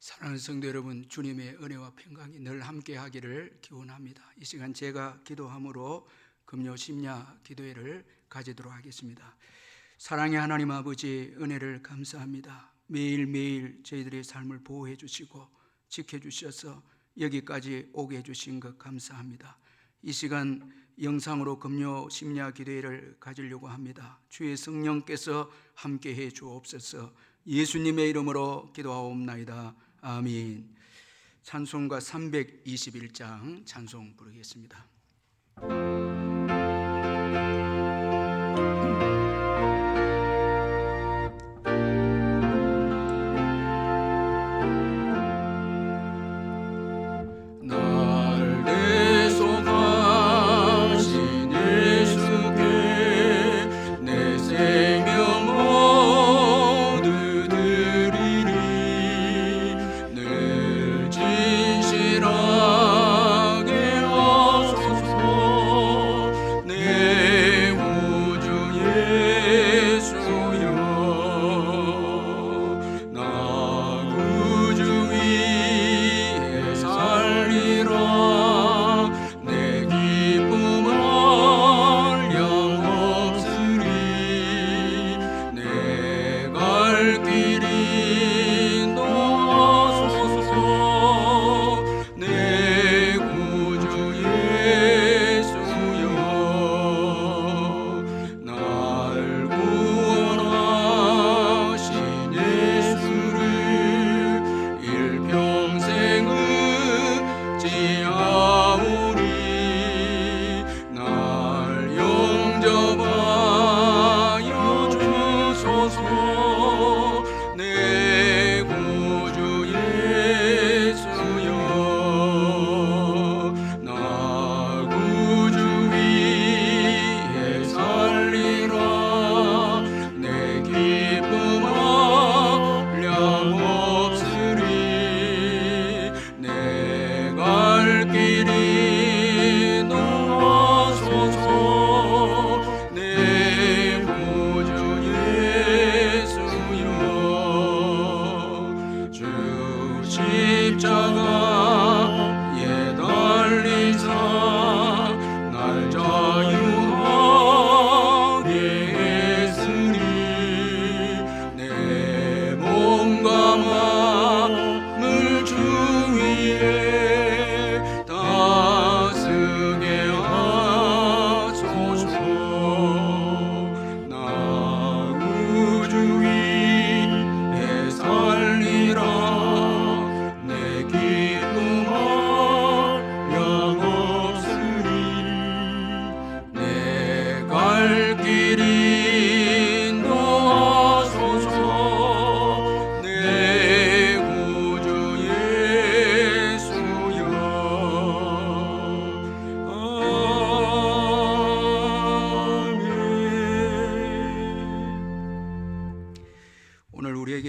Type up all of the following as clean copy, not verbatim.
사랑하는 성도 여러분, 주님의 은혜와 평강이 늘 함께 하기를 기원합니다. 이 시간 제가 기도함으로 금요 심야 기도회를 가지도록 하겠습니다. 사랑의 하나님 아버지, 은혜를 감사합니다. 매일매일 저희들의 삶을 보호해 주시고 지켜주셔서 여기까지 오게 해주신 것 감사합니다. 이 시간 영상으로 금요 심야 기도회를 가지려고 합니다. 주의 성령께서 함께해 주옵소서. 예수님의 이름으로 기도하옵나이다. 아멘. 찬송가 321장 찬송 부르겠습니다.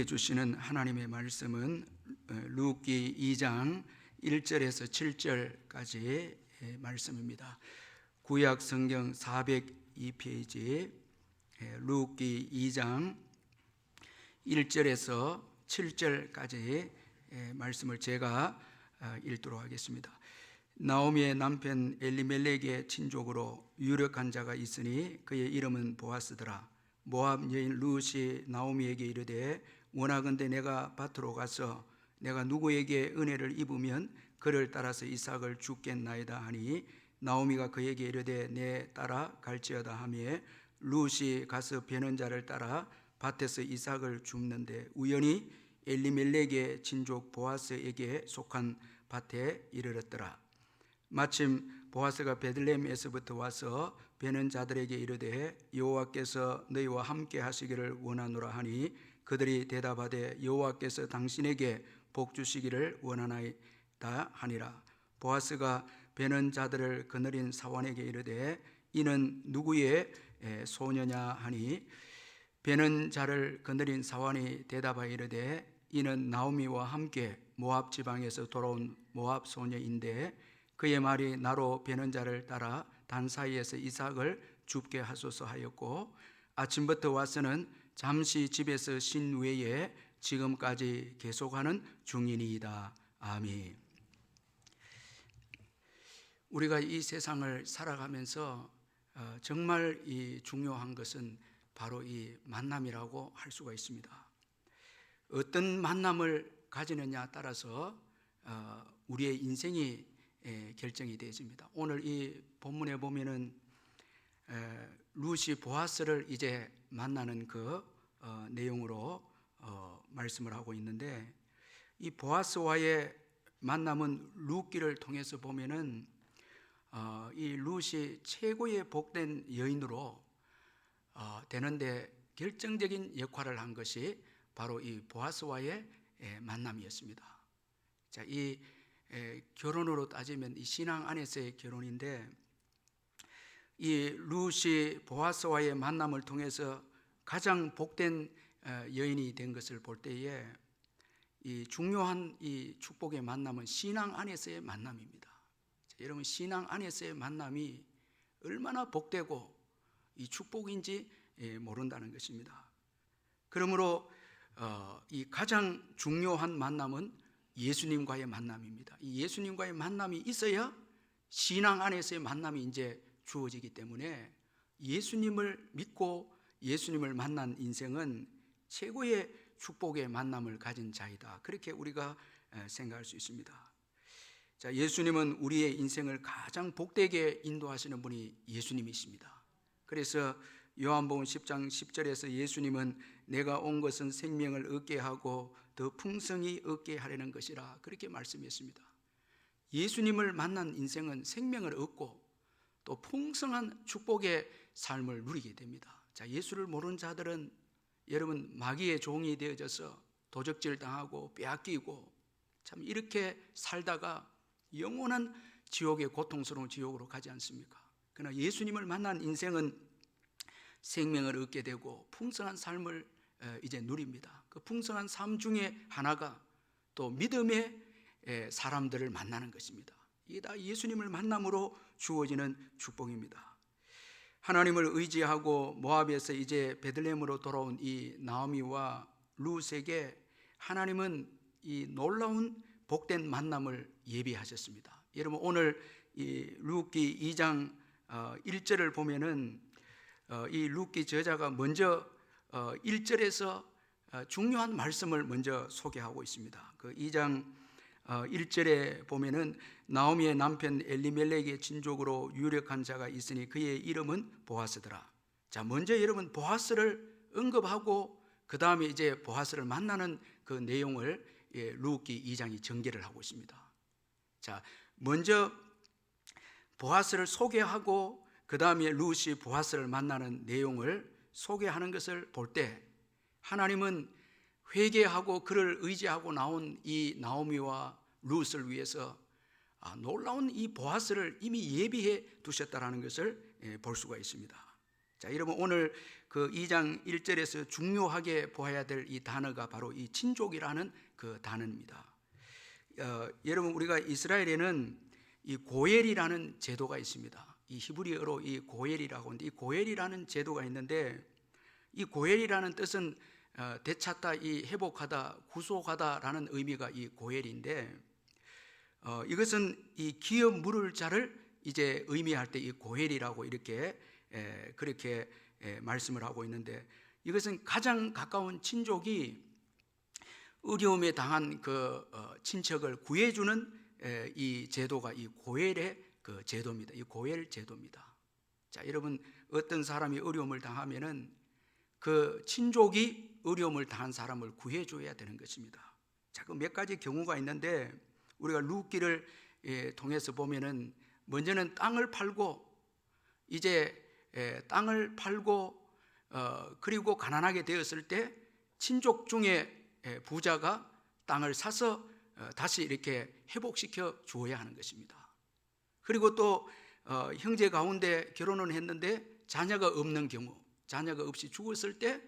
주시는 하나님의 말씀은 룻기 2장 1절에서 7절까지 말씀입니다. 구약 성경 402페이지 룻기 2장 1절에서 7절까지 말씀을 제가 읽도록 하겠습니다. 나오미의 남편 엘리멜렉의 친족으로 유력한 자가 있으니 그의 이름은 보아스더라. 모압 여인 룻이 나오미에게 이르되 원하건대 내가 밭으로 가서 내가 누구에게 은혜를 입으면 그를 따라서 이삭을 줍겠나이다 하니 나오미가 그에게 이르되 내 따라 갈지어다 하며 룻이 가서 베는 자를 따라 밭에서 이삭을 줍는데 우연히 엘리멜렉의 친족 보아스에게 속한 밭에 이르렀더라. 마침 보아스가 베들레헴에서부터 와서 베는 자들에게 이르되 여호와께서 너희와 함께 하시기를 원하노라 하니 그들이 대답하되 여호와께서 당신에게 복 주시기를 원하나이다 하니라. 보아스가 베는 자들을 거느린 사환에게 이르되 이는 누구의 소녀냐 하니 베는 자를 거느린 사환이 대답하여 이르되 이는 나오미와 함께 모압 지방에서 돌아온 모압 소녀인데 그의 말이 나로 베는 자를 따라 단 사이에서 이삭을 줍게 하소서 하였고 아침부터 와서는 잠시 집에서 쉰 후에 지금까지 계속하는 중이니이다. 아멘. 우리가 이 세상을 살아가면서 정말 이 중요한 것은 바로 이 만남이라고 할 수가 있습니다. 어떤 만남을 가지느냐에 따라서 우리의 인생이 결정이 되어집니다. 오늘 이 본문에 보면은 룻이 보아스를 이제 만나는 그 내용으로 말씀을 하고 있는데, 이 보아스와의 만남은 룻기를 통해서 보면은 이 룻이 최고의 복된 여인으로 되는데 결정적인 역할을 한 것이 바로 이 보아스와의 만남이었습니다. 자, 이 결혼으로 따지면 이 신앙 안에서의 결혼인데, 이 룻이 보아스와의 만남을 통해서 가장 복된 여인이 된 것을 볼 때에 이 중요한 이 축복의 만남은 신앙 안에서의 만남입니다. 자, 여러분, 신앙 안에서의 만남이 얼마나 복되고 이 축복인지 모른다는 것입니다. 그러므로 이 가장 중요한 만남은 예수님과의 만남입니다. 이 예수님과의 만남이 있어야 신앙 안에서의 만남이 이제 주어지기 때문에 예수님을 믿고 예수님을 만난 인생은 최고의 축복의 만남을 가진 자이다. 그렇게 우리가 생각할 수 있습니다. 자, 예수님은 우리의 인생을 가장 복되게 인도하시는 분이 예수님이십니다. 그래서 요한복음 10장 10절에서 예수님은 내가 온 것은 생명을 얻게 하고 더 풍성히 얻게 하려는 것이라 그렇게 말씀했습니다. 예수님을 만난 인생은 생명을 얻고 또 풍성한 축복의 삶을 누리게 됩니다. 자, 예수를 모르는 자들은 여러분 마귀의 종이 되어져서 도적질 당하고 빼앗기고 참 이렇게 살다가 영원한 지옥의 고통스러운 지옥으로 가지 않습니까? 그러나 예수님을 만난 인생은 생명을 얻게 되고 풍성한 삶을 이제 누립니다. 그 풍성한 삶 중에 하나가 또 믿음의 사람들을 만나는 것입니다. 이게 다 예수님을 만남으로 주어지는 축복입니다. 하나님을 의지하고 모압에서 이제 베들레헴으로 돌아온 이 나오미와 룻에게 하나님은 이 놀라운 복된 만남을 예비하셨습니다. 여러분, 오늘 이 룻기 2장 1절을 보면은 이 룻기 저자가 먼저 1절에서 중요한 말씀을 먼저 소개하고 있습니다. 그 2장 1절에 보면은 나오미의 남편 엘리멜렉의 친족으로 유력한 자가 있으니 그의 이름은 보아스더라. 자, 먼저 여러분 보아스를 언급하고 그 다음에 이제 보아스를 만나는 그 내용을 룻기 2장이 전개를 하고 있습니다. 자, 먼저 보아스를 소개하고 그 다음에 룻이 보아스를 만나는 내용을 소개하는 것을 볼 때 하나님은 회개하고 그를 의지하고 나온 이 나오미와 룻을 위해서 놀라운 이 보아스를 이미 예비해 두셨다라는 것을 볼 수가 있습니다. 자, 여러분, 오늘 그 2장 1절에서 중요하게 보아야 될 이 단어가 바로 이 친족이라는 그 단어입니다. 여러분, 우리가 이스라엘에는 이 고엘이라는 제도가 있습니다. 이 히브리어로 이 고엘이라고 하는데, 이 고엘이라는 제도가 있는데 이 고엘이라는 뜻은 되찾다, 이 회복하다, 구속하다라는 의미가 이 고엘인데, 이것은 이 기업 물을 자를 이제 의미할 때 이 고엘이라고 이렇게 그렇게 말씀을 하고 있는데, 이것은 가장 가까운 친족이 어려움에 당한 그 친척을 구해주는 이 제도가 이 고엘의 그 제도입니다. 이 고엘 제도입니다. 자, 여러분, 어떤 사람이 어려움을 당하면은 그 친족이 어려움을 당한 사람을 구해줘야 되는 것입니다. 자, 그 몇 가지 경우가 있는데 우리가 룻기를 통해서 보면은 먼저는 땅을 팔고 이제 땅을 팔고 그리고 가난하게 되었을 때 친족 중에 부자가 땅을 사서 다시 이렇게 회복시켜 주어야 하는 것입니다. 그리고 또 형제 가운데 결혼을 했는데 자녀가 없는 경우, 자녀가 없이 죽었을 때,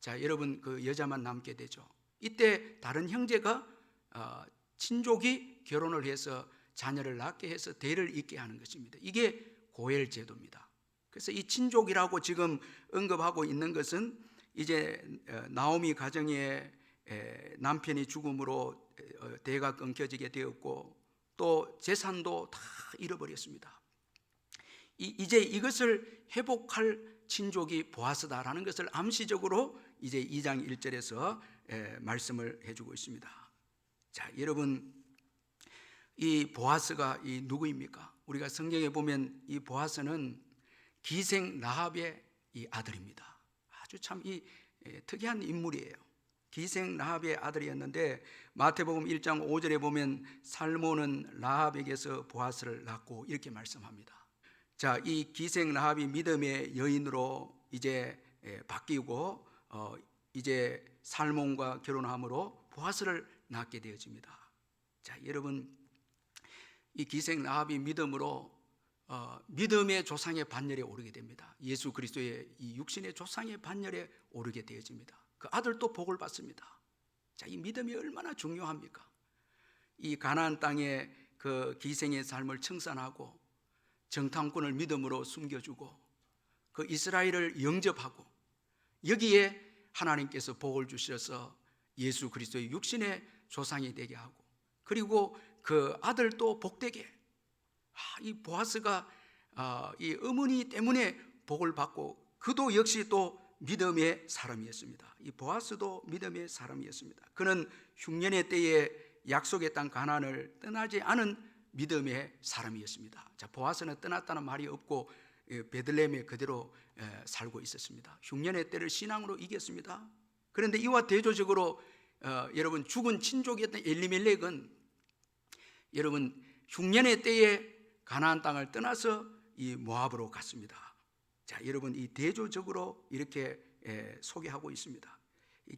자, 여러분, 그 여자만 남게 되죠. 이때 다른 형제가 친족이 결혼을 해서 자녀를 낳게 해서 대를 잇게 하는 것입니다. 이게 고엘 제도입니다. 그래서 이 친족이라고 지금 언급하고 있는 것은 이제 나오미 가정에 남편이 죽음으로 대가 끊겨지게 되었고 또 재산도 다 잃어버렸습니다. 이제 이것을 회복할 친족이 보아스다라는 것을 암시적으로 이제 2장 1절에서 말씀을 해주고 있습니다. 자, 여러분, 이 보아스가 이 누구입니까? 우리가 성경에 보면 이 보아스는 기생 라합의 이 아들입니다. 아주 참 이 특이한 인물이에요. 기생 라합의 아들이었는데 마태복음 1장 5절에 보면 살몬은 라합에게서 보아스를 낳고 이렇게 말씀합니다. 자, 이 기생 라합이 믿음의 여인으로 이제 바뀌고 이제 살몬과 결혼함으로 보아스를 낳게 되어집니다. 자, 여러분, 이 기생 라합이 믿음으로 믿음의 조상의 반열에 오르게 됩니다. 예수 그리스도의 이 육신의 조상의 반열에 오르게 되어집니다. 그 아들도 복을 받습니다. 자, 이 믿음이 얼마나 중요합니까? 이 가나안 땅에 그 기생의 삶을 청산하고 정탐꾼을 믿음으로 숨겨주고 그 이스라엘을 영접하고 여기에 하나님께서 복을 주셔서 예수 그리스도의 육신의 조상이 되게 하고 그리고 그 아들도 복되게 이 보아스가 이 어머니 때문에 복을 받고 그도 역시 또 믿음의 사람이었습니다. 이 보아스도 믿음의 사람이었습니다. 그는 흉년의 때에 약속의 땅 가나안을 떠나지 않은 믿음의 사람이었습니다. 자, 보아스는 떠났다는 말이 없고 베들레헴에 그대로 살고 있었습니다. 흉년의 때를 신앙으로 이겼습니다. 그런데 이와 대조적으로 여러분 죽은 친족이었던 엘리멜렉은 여러분 흉년의 때에 가나안 땅을 떠나서 이 모압으로 갔습니다. 자, 여러분 이 대조적으로 이렇게 소개하고 있습니다. 이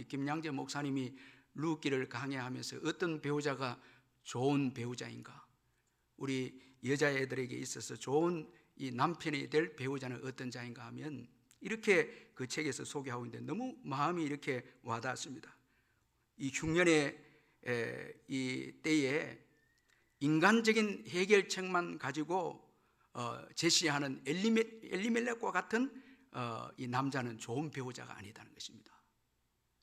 김양재 목사님이 룻기를 강해하면서 어떤 배우자가 좋은 배우자인가, 우리 여자애들에게 있어서 좋은 이 남편이 될 배우자는 어떤 자인가 하면 이렇게 그 책에서 소개하고 있는데 너무 마음이 이렇게 와닿았습니다. 이 흉년의 이 때에 인간적인 해결책만 가지고 제시하는 엘리멜렉과 같은 이 남자는 좋은 배우자가 아니다는 것입니다.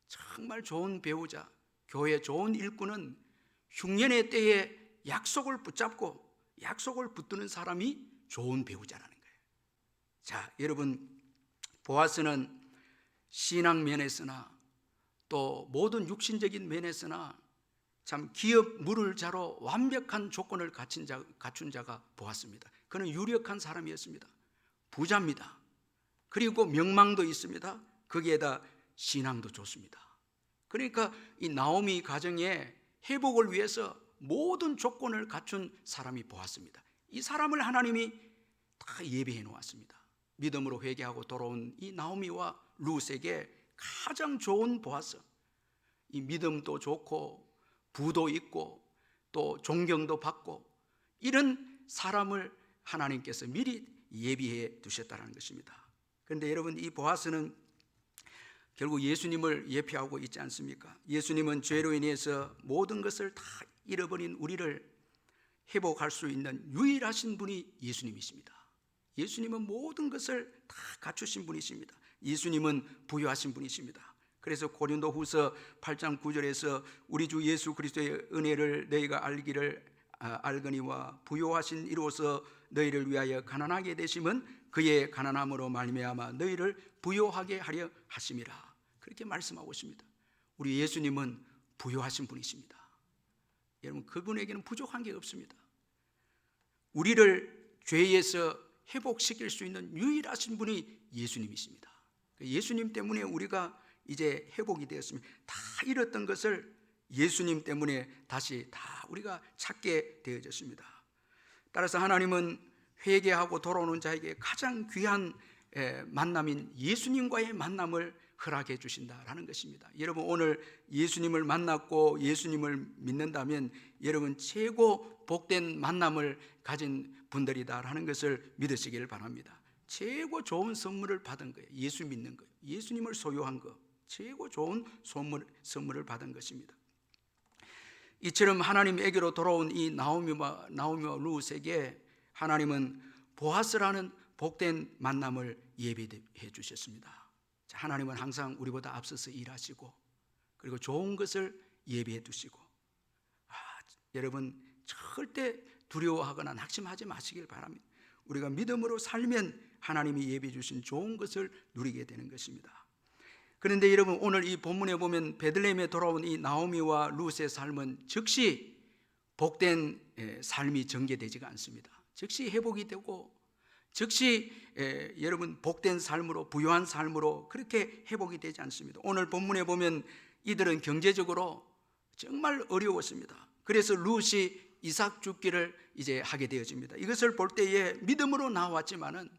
정말 좋은 배우자, 교회 좋은 일꾼은 흉년의 때에 약속을 붙잡고 약속을 붙드는 사람이 좋은 배우자라는 거예요. 자, 여러분, 보아스는 신앙 면에서나 또 모든 육신적인 면에서나 참 기업 물을 자로 완벽한 조건을 갖춘 자가 보았습니다. 그는 유력한 사람이었습니다. 부자입니다. 그리고 명망도 있습니다. 거기에다 신앙도 좋습니다. 그러니까 이 나오미 가정의 회복을 위해서 모든 조건을 갖춘 사람이 보았습니다. 이 사람을 하나님이 다 예비해 놓았습니다. 믿음으로 회개하고 돌아온 이 나오미와 룻에게 가장 좋은 보아스, 이 믿음도 좋고 부도 있고 또 존경도 받고 이런 사람을 하나님께서 미리 예비해 두셨다는 것입니다. 그런데 여러분, 이 보아스는 결국 예수님을 예표하고 있지 않습니까? 예수님은 죄로 인해서 모든 것을 다 잃어버린 우리를 회복할 수 있는 유일하신 분이 예수님이십니다. 예수님은 모든 것을 다 갖추신 분이십니다. 예수님은 부유하신 분이십니다. 그래서 고린도후서 8장 9절에서 우리 주 예수 그리스도의 은혜를 너희가 알거니와 부요하신 이로써 너희를 위하여 가난하게 되심은 그의 가난함으로 말미암아 너희를 부요하게 하려 하심이라. 그렇게 말씀하고 있습니다. 우리 예수님은 부요하신 분이십니다. 여러분, 그분에게는 부족한 게 없습니다. 우리를 죄에서 회복시킬 수 있는 유일하신 분이 예수님이십니다. 예수님 때문에 우리가 이제 회복이 되었습니다. 다 잃었던 것을 예수님 때문에 다시 다 우리가 찾게 되어졌습니다. 따라서 하나님은 회개하고 돌아오는 자에게 가장 귀한 만남인 예수님과의 만남을 허락해 주신다라는 것입니다. 여러분, 오늘 예수님을 만났고 예수님을 믿는다면 여러분 최고 복된 만남을 가진 분들이다라는 것을 믿으시길 바랍니다. 최고 좋은 선물을 받은 거예요. 예수 믿는 거예요. 예수님을 소유한 거, 최고 좋은 선물을 받은 것입니다. 이처럼 하나님에게로 돌아온 이 나오미와 룻에게 하나님은 보아스라는 복된 만남을 예비해 주셨습니다. 하나님은 항상 우리보다 앞서서 일하시고 그리고 좋은 것을 예비해 두시고, 여러분 절대 두려워하거나 낙심하지 마시길 바랍니다. 우리가 믿음으로 살면 하나님이 예비해 주신 좋은 것을 누리게 되는 것입니다. 그런데 여러분, 오늘 이 본문에 보면 베들레헴에 돌아온 이 나오미와 룻의 삶은 즉시 복된 삶이 전개되지가 않습니다. 즉시 회복이 되고 즉시 여러분 복된 삶으로, 부유한 삶으로 그렇게 회복이 되지 않습니다. 오늘 본문에 보면 이들은 경제적으로 정말 어려웠습니다. 그래서 룻이 이삭 줍기를 이제 하게 되어집니다. 이것을 볼 때에 믿음으로 나왔지만은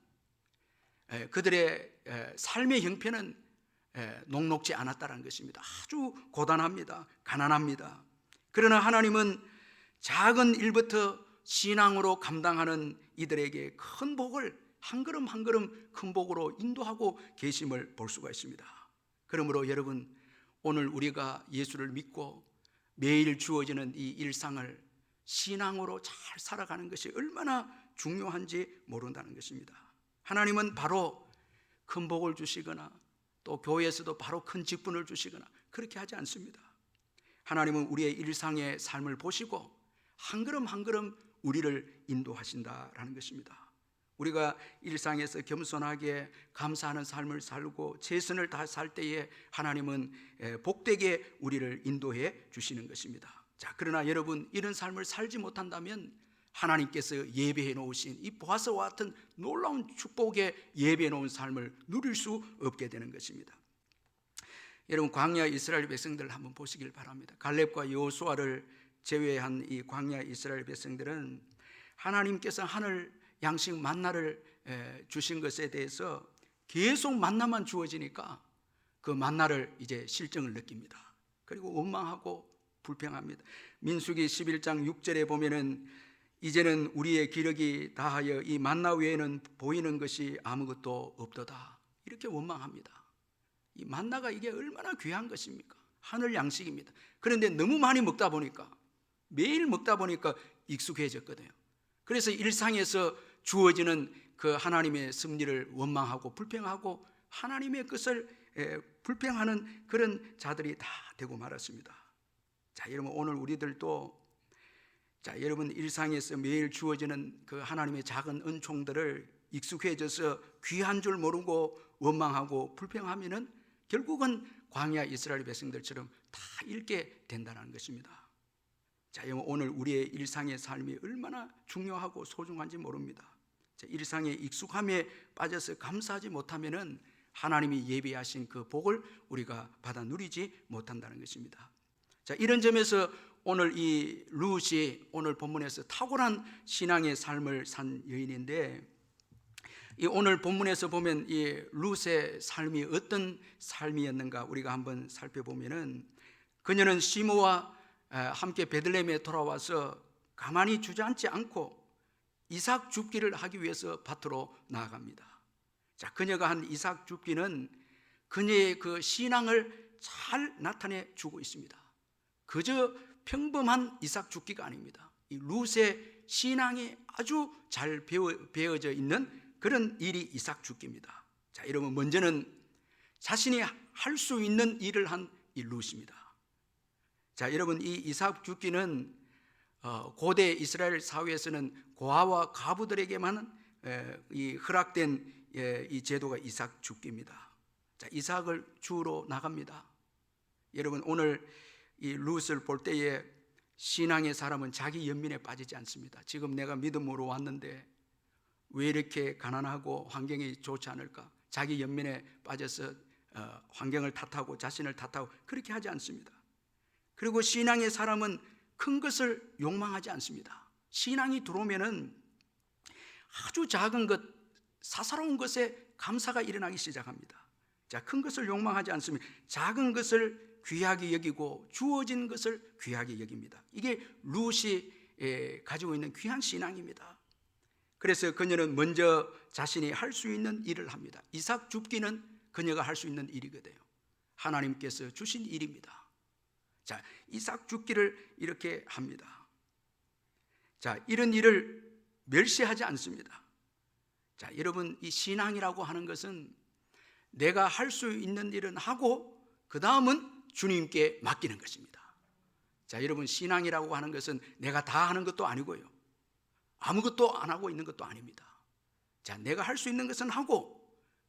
그들의 삶의 형편은 녹록지 않았다는 것입니다. 아주 고단합니다. 가난합니다. 그러나 하나님은 작은 일부터 신앙으로 감당하는 이들에게 큰 복을 한 걸음 한 걸음 큰 복으로 인도하고 계심을 볼 수가 있습니다. 그러므로 여러분, 오늘 우리가 예수를 믿고 매일 주어지는 이 일상을 신앙으로 잘 살아가는 것이 얼마나 중요한지 모른다는 것입니다. 하나님은 바로 큰 복을 주시거나 또 교회에서도 바로 큰 직분을 주시거나 그렇게 하지 않습니다. 하나님은 우리의 일상의 삶을 보시고 한 걸음 한 걸음 우리를 인도하신다라는 것입니다. 우리가 일상에서 겸손하게 감사하는 삶을 살고 최선을 다 살 때에 하나님은 복되게 우리를 인도해 주시는 것입니다. 자, 그러나 여러분, 이런 삶을 살지 못한다면 하나님께서 예배해 놓으신 이 보아스와 같은 놀라운 축복에 예배해 놓은 삶을 누릴 수 없게 되는 것입니다. 여러분, 광야 이스라엘 백성들을 한번 보시길 바랍니다. 갈렙과 여호수아를 제외한 이 광야 이스라엘 백성들은 하나님께서 하늘 양식 만나를 주신 것에 대해서 계속 만나만 주어지니까 그 만나를 이제 실정을 느낍니다. 그리고 원망하고 불평합니다. 민수기 11장 6절에 보면은 이제는 우리의 기력이 다하여 이 만나 외에는 보이는 것이 아무것도 없도다, 이렇게 원망합니다. 이 만나가 이게 얼마나 귀한 것입니까? 하늘 양식입니다. 그런데 너무 많이 먹다 보니까, 매일 먹다 보니까 익숙해졌거든요. 그래서 일상에서 주어지는 그 하나님의 섭리를 원망하고 불평하고 하나님의 것을 불평하는 그런 자들이 다 되고 말았습니다. 자, 여러분, 오늘 우리들도 여러분 일상에서 매일 주어지는 그 하나님의 작은 은총들을 익숙해져서 귀한 줄 모르고 원망하고 불평하면은 결국은 광야 이스라엘 백성들처럼 다 잃게 된다는 것입니다. 자, 오늘 우리의 일상의 삶이 얼마나 중요하고 소중한지 모릅니다. 자, 일상의 익숙함에 빠져서 감사하지 못하면은 하나님이 예비하신 그 복을 우리가 받아 누리지 못한다는 것입니다. 자, 이런 점에서 오늘 이 룻이 오늘 본문에서 탁월한 신앙의 삶을 산 여인인데, 이 오늘 본문에서 보면 이 룻의 삶이 어떤 삶이었는가 우리가 한번 살펴보면은, 그녀는 시므와 함께 베들레헴에 돌아와서 가만히 주저앉지 않고 이삭 줍기를 하기 위해서 밭으로 나아갑니다. 자, 그녀가 한 이삭 줍기는 그녀의 그 신앙을 잘 나타내 주고 있습니다. 그저 평범한 이삭 줍기가 아닙니다. 이 룻의 신앙이 아주 잘 배어져 있는 그런 일이 이삭 줍기입니다. 자, 여러분, 먼저는 자신이 할 수 있는 일을 한 이 룻입니다. 자, 여러분, 이 이삭 줍기는 고대 이스라엘 사회에서는 고아와 과부들에게만 이 허락된 이 제도가 이삭 줍기입니다. 자, 이삭을 주우러 나갑니다. 여러분, 오늘 이 룻을 볼 때에 신앙의 사람은 자기 연민에 빠지지 않습니다. 지금 내가 믿음으로 왔는데 왜 이렇게 가난하고 환경이 좋지 않을까? 자기 연민에 빠져서 환경을 탓하고 자신을 탓하고 그렇게 하지 않습니다. 그리고 신앙의 사람은 큰 것을 욕망하지 않습니다. 신앙이 들어오면은 아주 작은 것, 사사로운 것에 감사가 일어나기 시작합니다. 자, 큰 것을 욕망하지 않습니다. 작은 것을 귀하게 여기고 주어진 것을 귀하게 여깁니다. 이게 룻이 가지고 있는 귀한 신앙입니다. 그래서 그녀는 먼저 자신이 할 수 있는 일을 합니다. 이삭 줍기는 그녀가 할 수 있는 일이거든요. 하나님께서 주신 일입니다. 자, 이삭 줍기를 이렇게 합니다. 자, 이런 일을 멸시하지 않습니다. 자, 여러분, 이 신앙이라고 하는 것은 내가 할 수 있는 일은 하고 그 다음은 주님께 맡기는 것입니다. 자, 여러분, 신앙이라고 하는 것은 내가 다 하는 것도 아니고요, 아무것도 안 하고 있는 것도 아닙니다. 자, 내가 할 수 있는 것은 하고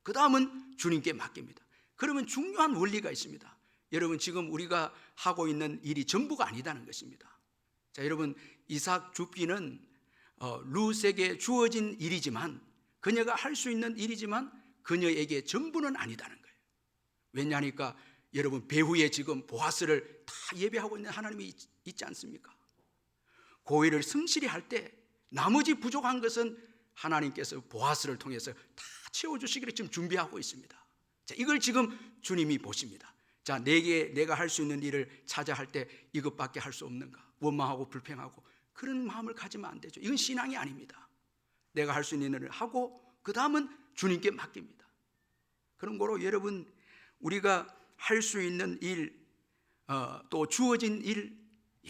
그 다음은 주님께 맡깁니다. 그러면 중요한 원리가 있습니다. 여러분, 지금 우리가 하고 있는 일이 전부가 아니다는 것입니다. 자, 여러분, 이삭 줍기는 룻에게 주어진 일이지만, 그녀가 할 수 있는 일이지만 그녀에게 전부는 아니다는 거예요. 왜냐하니까 여러분, 배후에 지금 보아스를 다 예배하고 있는 하나님이 있지 않습니까? 그 일을 성실히 할 때 나머지 부족한 것은 하나님께서 보아스를 통해서 다 채워주시기를 지금 준비하고 있습니다. 자, 이걸 지금 주님이 보십니다. 자, 내가 할 수 있는 일을 찾아 할 때 이것밖에 할 수 없는가, 원망하고 불평하고 그런 마음을 가지면 안 되죠. 이건 신앙이 아닙니다. 내가 할 수 있는 일을 하고 그 다음은 주님께 맡깁니다. 그런 거로 여러분, 우리가 할 수 있는 일, 또 주어진 일,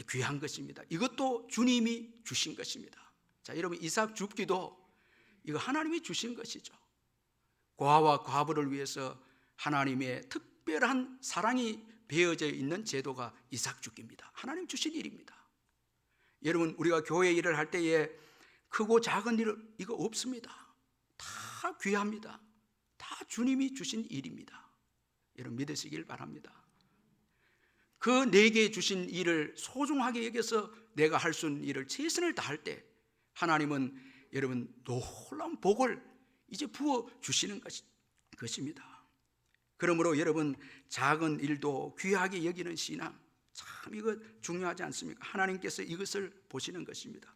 귀한 것입니다. 이것도 주님이 주신 것입니다. 자, 여러분, 이삭 줍기도 이거 하나님이 주신 것이죠. 고아와 과부를 위해서 하나님의 특별한 사랑이 배어져 있는 제도가 이삭 줍기입니다. 하나님 주신 일입니다. 여러분, 우리가 교회 일을 할 때에 크고 작은 일 이거 없습니다. 다 귀합니다. 다 주님이 주신 일입니다. 여러분, 믿으시길 바랍니다. 그 내게 주신 일을 소중하게 여겨서 내가 할 수 있는 일을 최선을 다할 때 하나님은 여러분 놀라운 복을 이제 부어 주시는 것입니다. 그러므로 여러분, 작은 일도 귀하게 여기는 신앙, 참 이거 중요하지 않습니까? 하나님께서 이것을 보시는 것입니다.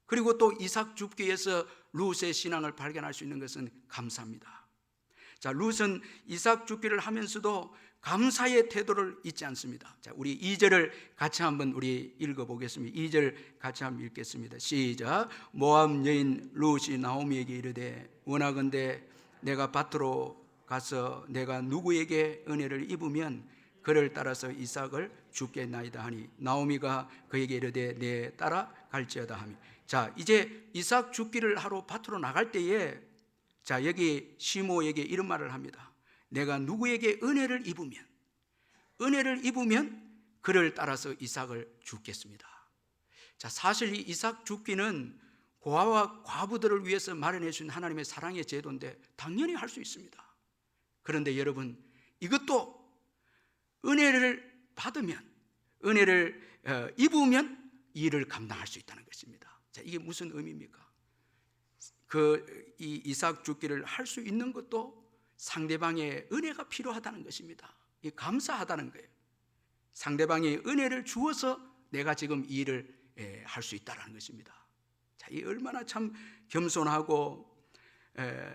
그리고 또 이삭 줍기에서 룻의 신앙을 발견할 수 있는 것은 감사입니다. 자, 룻은 이삭 줍기를 하면서도 감사의 태도를 잊지 않습니다. 자, 우리 2절을 같이 한번 우리 읽어보겠습니다. 2절 같이 한번 읽겠습니다. 시작. 모압 여인 룻이 나오미에게 이르되 원하건대 내가 밭으로 가서 내가 누구에게 은혜를 입으면 그를 따라서 이삭을 줍겠나이다 하니 나오미가 그에게 이르되 내 따라 갈지어다 하며. 자, 이제 이삭 줍기를 하러 밭으로 나갈 때에, 자, 여기 시모에게 이런 말을 합니다. 내가 누구에게 은혜를 입으면 그를 따라서 이삭을 줍겠습니다. 자, 사실 이 이삭 줍기는 고아와 과부들을 위해서 마련해 주신 하나님의 사랑의 제도인데 당연히 할 수 있습니다. 그런데 여러분, 이것도 은혜를 받으면, 은혜를 입으면 이 일을 감당할 수 있다는 것입니다. 자, 이게 무슨 의미입니까? 이 이삭 줍기를 할 수 있는 것도 상대방의 은혜가 필요하다는 것입니다. 이 감사하다는 거예요. 상대방의 은혜를 주어서 내가 지금 이 일을 할 수 있다는 것입니다. 자, 이 얼마나 참 겸손하고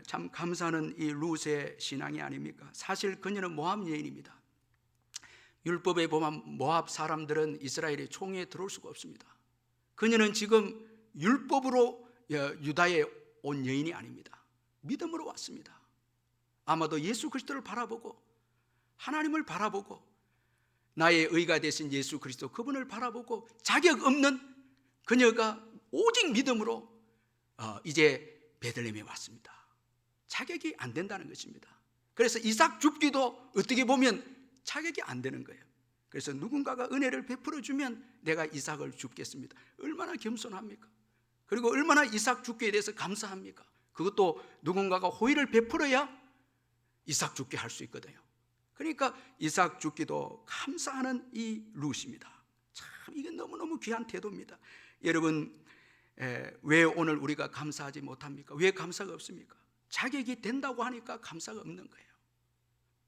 참 감사하는 이 룻의 신앙이 아닙니까? 사실 그녀는 모압 여인입니다. 율법에 보면 모압 사람들은 이스라엘의 총회에 들어올 수가 없습니다. 그녀는 지금 율법으로 유다에 온 여인이 아닙니다. 믿음으로 왔습니다. 아마도 예수 그리스도를 바라보고, 하나님을 바라보고, 나의 의가 되신 예수 그리스도 그분을 바라보고 자격 없는 그녀가 오직 믿음으로 이제 베들레헴에 왔습니다. 자격이 안 된다는 것입니다. 그래서 이삭 줍기도 어떻게 보면 자격이 안 되는 거예요. 그래서 누군가가 은혜를 베풀어 주면 내가 이삭을 줍겠습니다. 얼마나 겸손합니까? 그리고 얼마나 이삭 줍기에 대해서 감사합니까? 그것도 누군가가 호의를 베풀어야 이삭 줍기 할 수 있거든요. 그러니까 이삭 줍기도 감사하는 이 룻입니다. 참 이게 너무너무 귀한 태도입니다. 여러분, 왜 오늘 우리가 감사하지 못합니까? 왜 감사가 없습니까? 자격이 된다고 하니까 감사가 없는 거예요.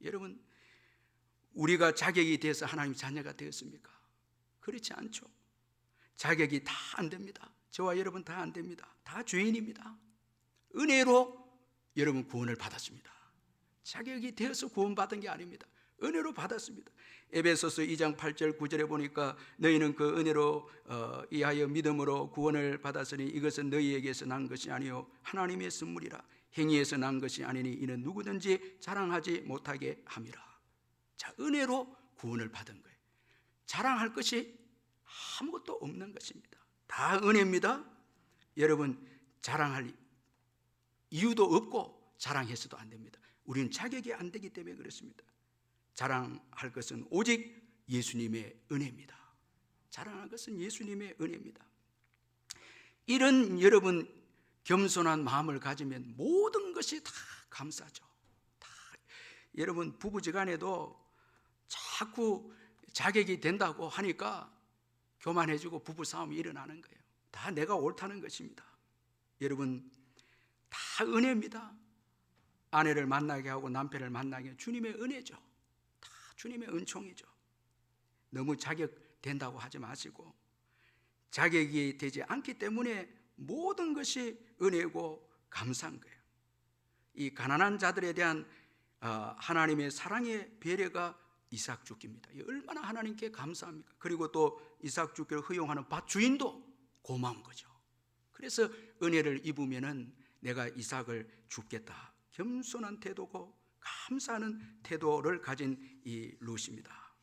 여러분, 우리가 자격이 돼서 하나님 자녀가 되었습니까? 그렇지 않죠. 자격이 다 안 됩니다. 저와 여러분 다 안 됩니다. 다 죄인입니다. 은혜로 여러분 구원을 받았습니다. 자격이 되어서 구원받은 게 아닙니다. 은혜로 받았습니다. 에베소서 2장 8절 9절에 보니까 너희는 그 은혜로 이하여 믿음으로 구원을 받았으니 이것은 너희에게서 난 것이 아니요 하나님의 선물이라. 행위에서 난 것이 아니니 이는 누구든지 자랑하지 못하게 함이라. 자, 은혜로 구원을 받은 거예요. 자랑할 것이 아무것도 없는 것입니다. 다 은혜입니다. 여러분, 자랑할 이유도 없고 자랑해서도 안 됩니다. 우리는 자격이 안 되기 때문에 그렇습니다. 자랑할 것은 오직 예수님의 은혜입니다. 자라나는 것은 예수님의 은혜입니다. 이런 여러분 겸손한 마음을 가지면 모든 것이 다 감사죠. 다. 여러분 부부지간에도 자꾸 자격이 된다고 하니까 교만해지고 부부싸움이 일어나는 거예요. 다 내가 옳다는 것입니다. 여러분 다 은혜입니다. 아내를 만나게 하고 남편을 만나게 하고 주님의 은혜죠. 다 주님의 은총이죠. 너무 자격된다고 하지 마시고 자격이 되지 않기 때문에 모든 것이 은혜고 감사한 거예요. 이 가난한 자들에 대한 하나님의 사랑의 배려가 이삭 죽기입니다. 얼마나 하나님께 감사합니까? 그리고 또 이삭 죽기를 허용하는 밭 주인도 고마운 거죠. 그래서 은혜를 입으면은 내가 이삭을 줍겠다. 겸손한 태도고 감사하는 태도를 가진 이 룻입니다.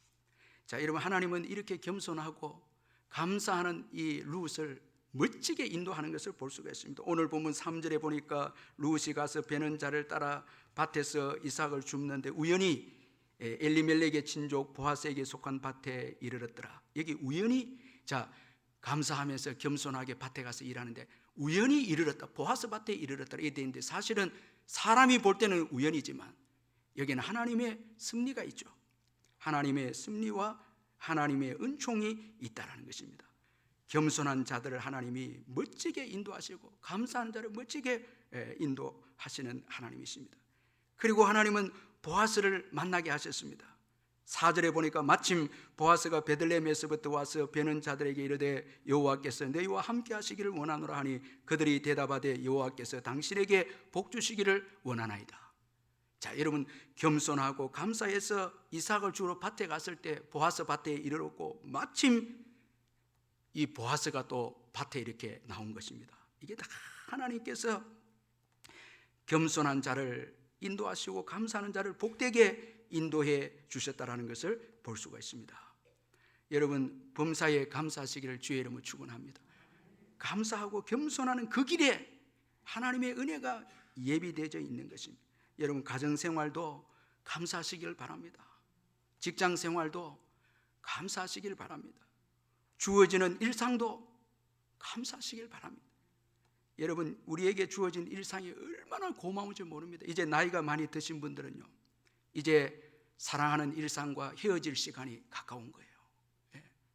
자, 여러분 하나님은 이렇게 겸손하고 감사하는 이 룻을 멋지게 인도하는 것을 볼 수가 있습니다. 오늘 보면 3절에 보니까 룻이 가서 베는 자를 따라 밭에서 이삭을 줍는데 우연히 엘리멜렉의 친족 보아스에게 속한 밭에 이르렀더라. 여기 우연히, 자, 감사하면서 겸손하게 밭에 가서 일하는데 우연히 이르렀다. 보아스 밭에 이르렀더라. 이게 되는데 사실은 사람이 볼 때는 우연이지만 여기는 하나님의 섭리가 있죠. 하나님의 섭리와 하나님의 은총이 있다라는 것입니다. 겸손한 자들을 하나님이 멋지게 인도하시고 감사한 자를 멋지게 인도하시는 하나님이십니다. 그리고 하나님은 보아스를 만나게 하셨습니다. 4절에 보니까 마침 보아스가 베들레헴에서부터 와서 베는 자들에게 이르되 여호와께서 너희와 함께 하시기를 원하노라 하니 그들이 대답하되 여호와께서 당신에게 복 주시기를 원하나이다. 자, 여러분 겸손하고 감사해서 이삭을 주러 밭에 갔을 때 보아스 밭에 이르렀고 마침 이 보아스가 또 밭에 이렇게 나온 것입니다. 이게 다 하나님께서 겸손한 자를 인도하시고 감사하는 자를 복되게 인도해 주셨다라는 것을 볼 수가 있습니다. 여러분 범사에 감사하시기를 주의 이름으로 축원합니다. 감사하고 겸손하는 그 길에 하나님의 은혜가 예비되어 있는 것입니다. 여러분 가정생활도 감사하시기를 바랍니다. 직장생활도 감사하시기를 바랍니다. 주어지는 일상도 감사하시길 바랍니다. 여러분 우리에게 주어진 일상이 얼마나 고마운지 모릅니다. 이제 나이가 많이 드신 분들은요, 이제 사랑하는 일상과 헤어질 시간이 가까운 거예요.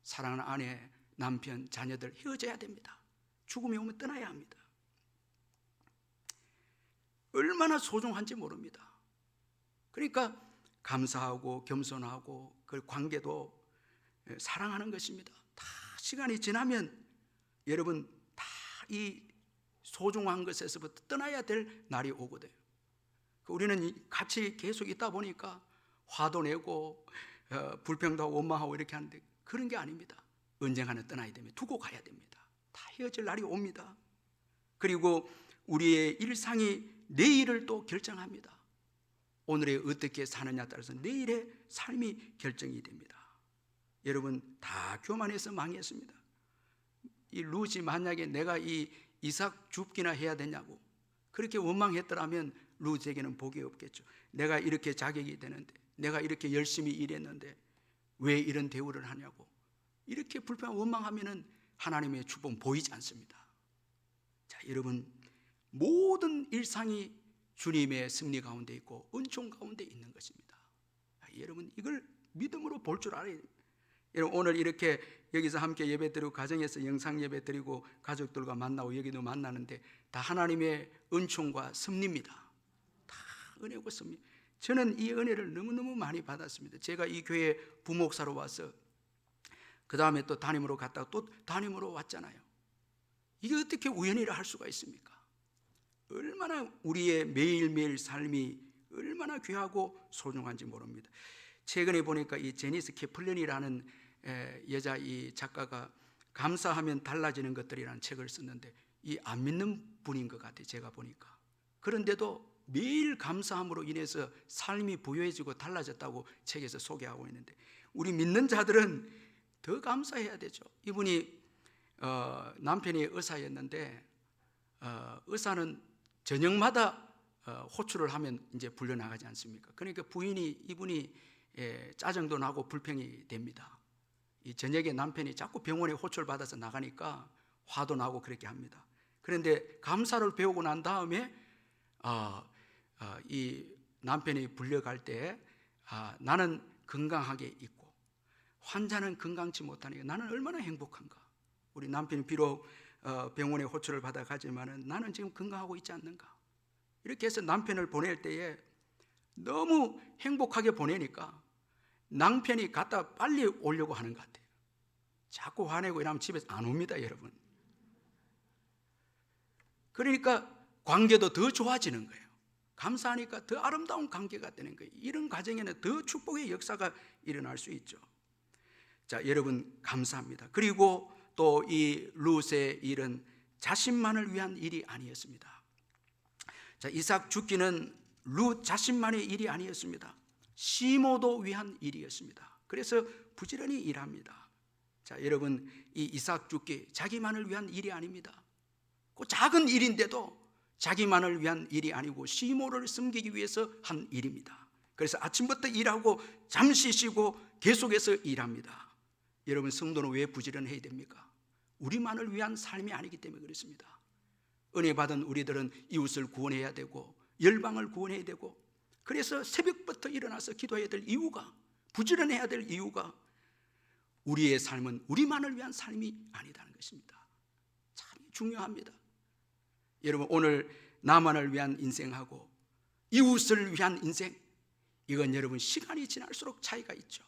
사랑하는 아내, 남편, 자녀들 헤어져야 됩니다. 죽음이 오면 떠나야 합니다. 얼마나 소중한지 모릅니다. 그러니까 감사하고 겸손하고 그 관계도 사랑하는 것입니다. 다 시간이 지나면 여러분 다 이 소중한 것에서부터 떠나야 될 날이 오거든요. 우리는 같이 계속 있다 보니까 화도 내고 불평도 하고 원망하고 이렇게 하는데 그런 게 아닙니다. 언젠가는 떠나야 됩니다. 두고 가야 됩니다. 다 헤어질 날이 옵니다. 그리고 우리의 일상이 내일을 또 결정합니다. 오늘에 어떻게 사느냐에 따라서 내일의 삶이 결정이 됩니다. 여러분 다 교만해서 망했습니다. 이 룻이 만약에 내가 이 이삭 줍기나 해야 되냐고 그렇게 원망했더라면 룻에게는 복이 없겠죠. 내가 이렇게 자격이 되는데, 내가 이렇게 열심히 일했는데 왜 이런 대우를 하냐고 이렇게 불평 원망하면은 하나님의 축복은 보이지 않습니다. 자, 여러분 모든 일상이 주님의 섭리 가운데 있고 은총 가운데 있는 것입니다. 여러분 이걸 믿음으로 볼 줄 알아야 됩니다. 여러분 오늘 이렇게 여기서 함께 예배드리고 가정에서 영상 예배드리고 가족들과 만나고 여기도 만나는데 다 하나님의 은총과 섭리입니다. 다 은혜고 섭리. 저는 이 은혜를 너무너무 많이 받았습니다. 제가 이 교회 부목사로 와서 그 다음에 또 담임으로 갔다가 또 담임으로 왔잖아요. 이게 어떻게 우연이라 할 수가 있습니까? 얼마나 우리의 매일매일 삶이 얼마나 귀하고 소중한지 모릅니다. 최근에 보니까 이 제니스 캐플런이라는 여자 이 작가가 감사하면 달라지는 것들이라는 책을 썼는데 이 안 믿는 분인 것 같아요. 제가 보니까. 그런데도 매일 감사함으로 인해서 삶이 부유해지고 달라졌다고 책에서 소개하고 있는데 우리 믿는 자들은 더 감사해야 되죠. 이분이 남편이 의사였는데 의사는 저녁마다 호출을 하면 이제 불려나가지 않습니까? 그러니까 부인이 이분이 짜증도 나고 불평이 됩니다. 이 저녁에 남편이 자꾸 병원에 호출 받아서 나가니까 화도 나고 그렇게 합니다. 그런데 감사를 배우고 난 다음에 이 남편이 불려갈 때 나는 건강하게 있고 환자는 건강치 못하니까 나는 얼마나 행복한가. 우리 남편이 비록 병원에 호출을 받아 가지만은 나는 지금 건강하고 있지 않는가. 이렇게 해서 남편을 보낼 때에 너무 행복하게 보내니까 남편이 갖다 빨리 오려고 하는 것 같아요. 자꾸 화내고 이러면 집에서 안 옵니다, 여러분. 그러니까 관계도 더 좋아지는 거예요. 감사하니까 더 아름다운 관계가 되는 거예요. 이런 과정에는 더 축복의 역사가 일어날 수 있죠. 자, 여러분 감사합니다. 그리고 또 이 룻의 일은 자신만을 위한 일이 아니었습니다. 자, 이삭 죽기는 룻 자신만의 일이 아니었습니다. 시모도 위한 일이었습니다. 그래서 부지런히 일합니다. 자, 여러분 이 이삭 죽기 자기만을 위한 일이 아닙니다. 그 작은 일인데도 자기만을 위한 일이 아니고 시모를 섬기기 위해서 한 일입니다. 그래서 아침부터 일하고 잠시 쉬고 계속해서 일합니다. 여러분 성도는 왜 부지런해야 됩니까? 우리만을 위한 삶이 아니기 때문에 그렇습니다. 은혜 받은 우리들은 이웃을 구원해야 되고 열방을 구원해야 되고, 그래서 새벽부터 일어나서 기도해야 될 이유가, 부지런해야 될 이유가 우리의 삶은 우리만을 위한 삶이 아니다는 것입니다. 참 중요합니다. 여러분 오늘 나만을 위한 인생하고 이웃을 위한 인생, 이건 여러분 시간이 지날수록 차이가 있죠.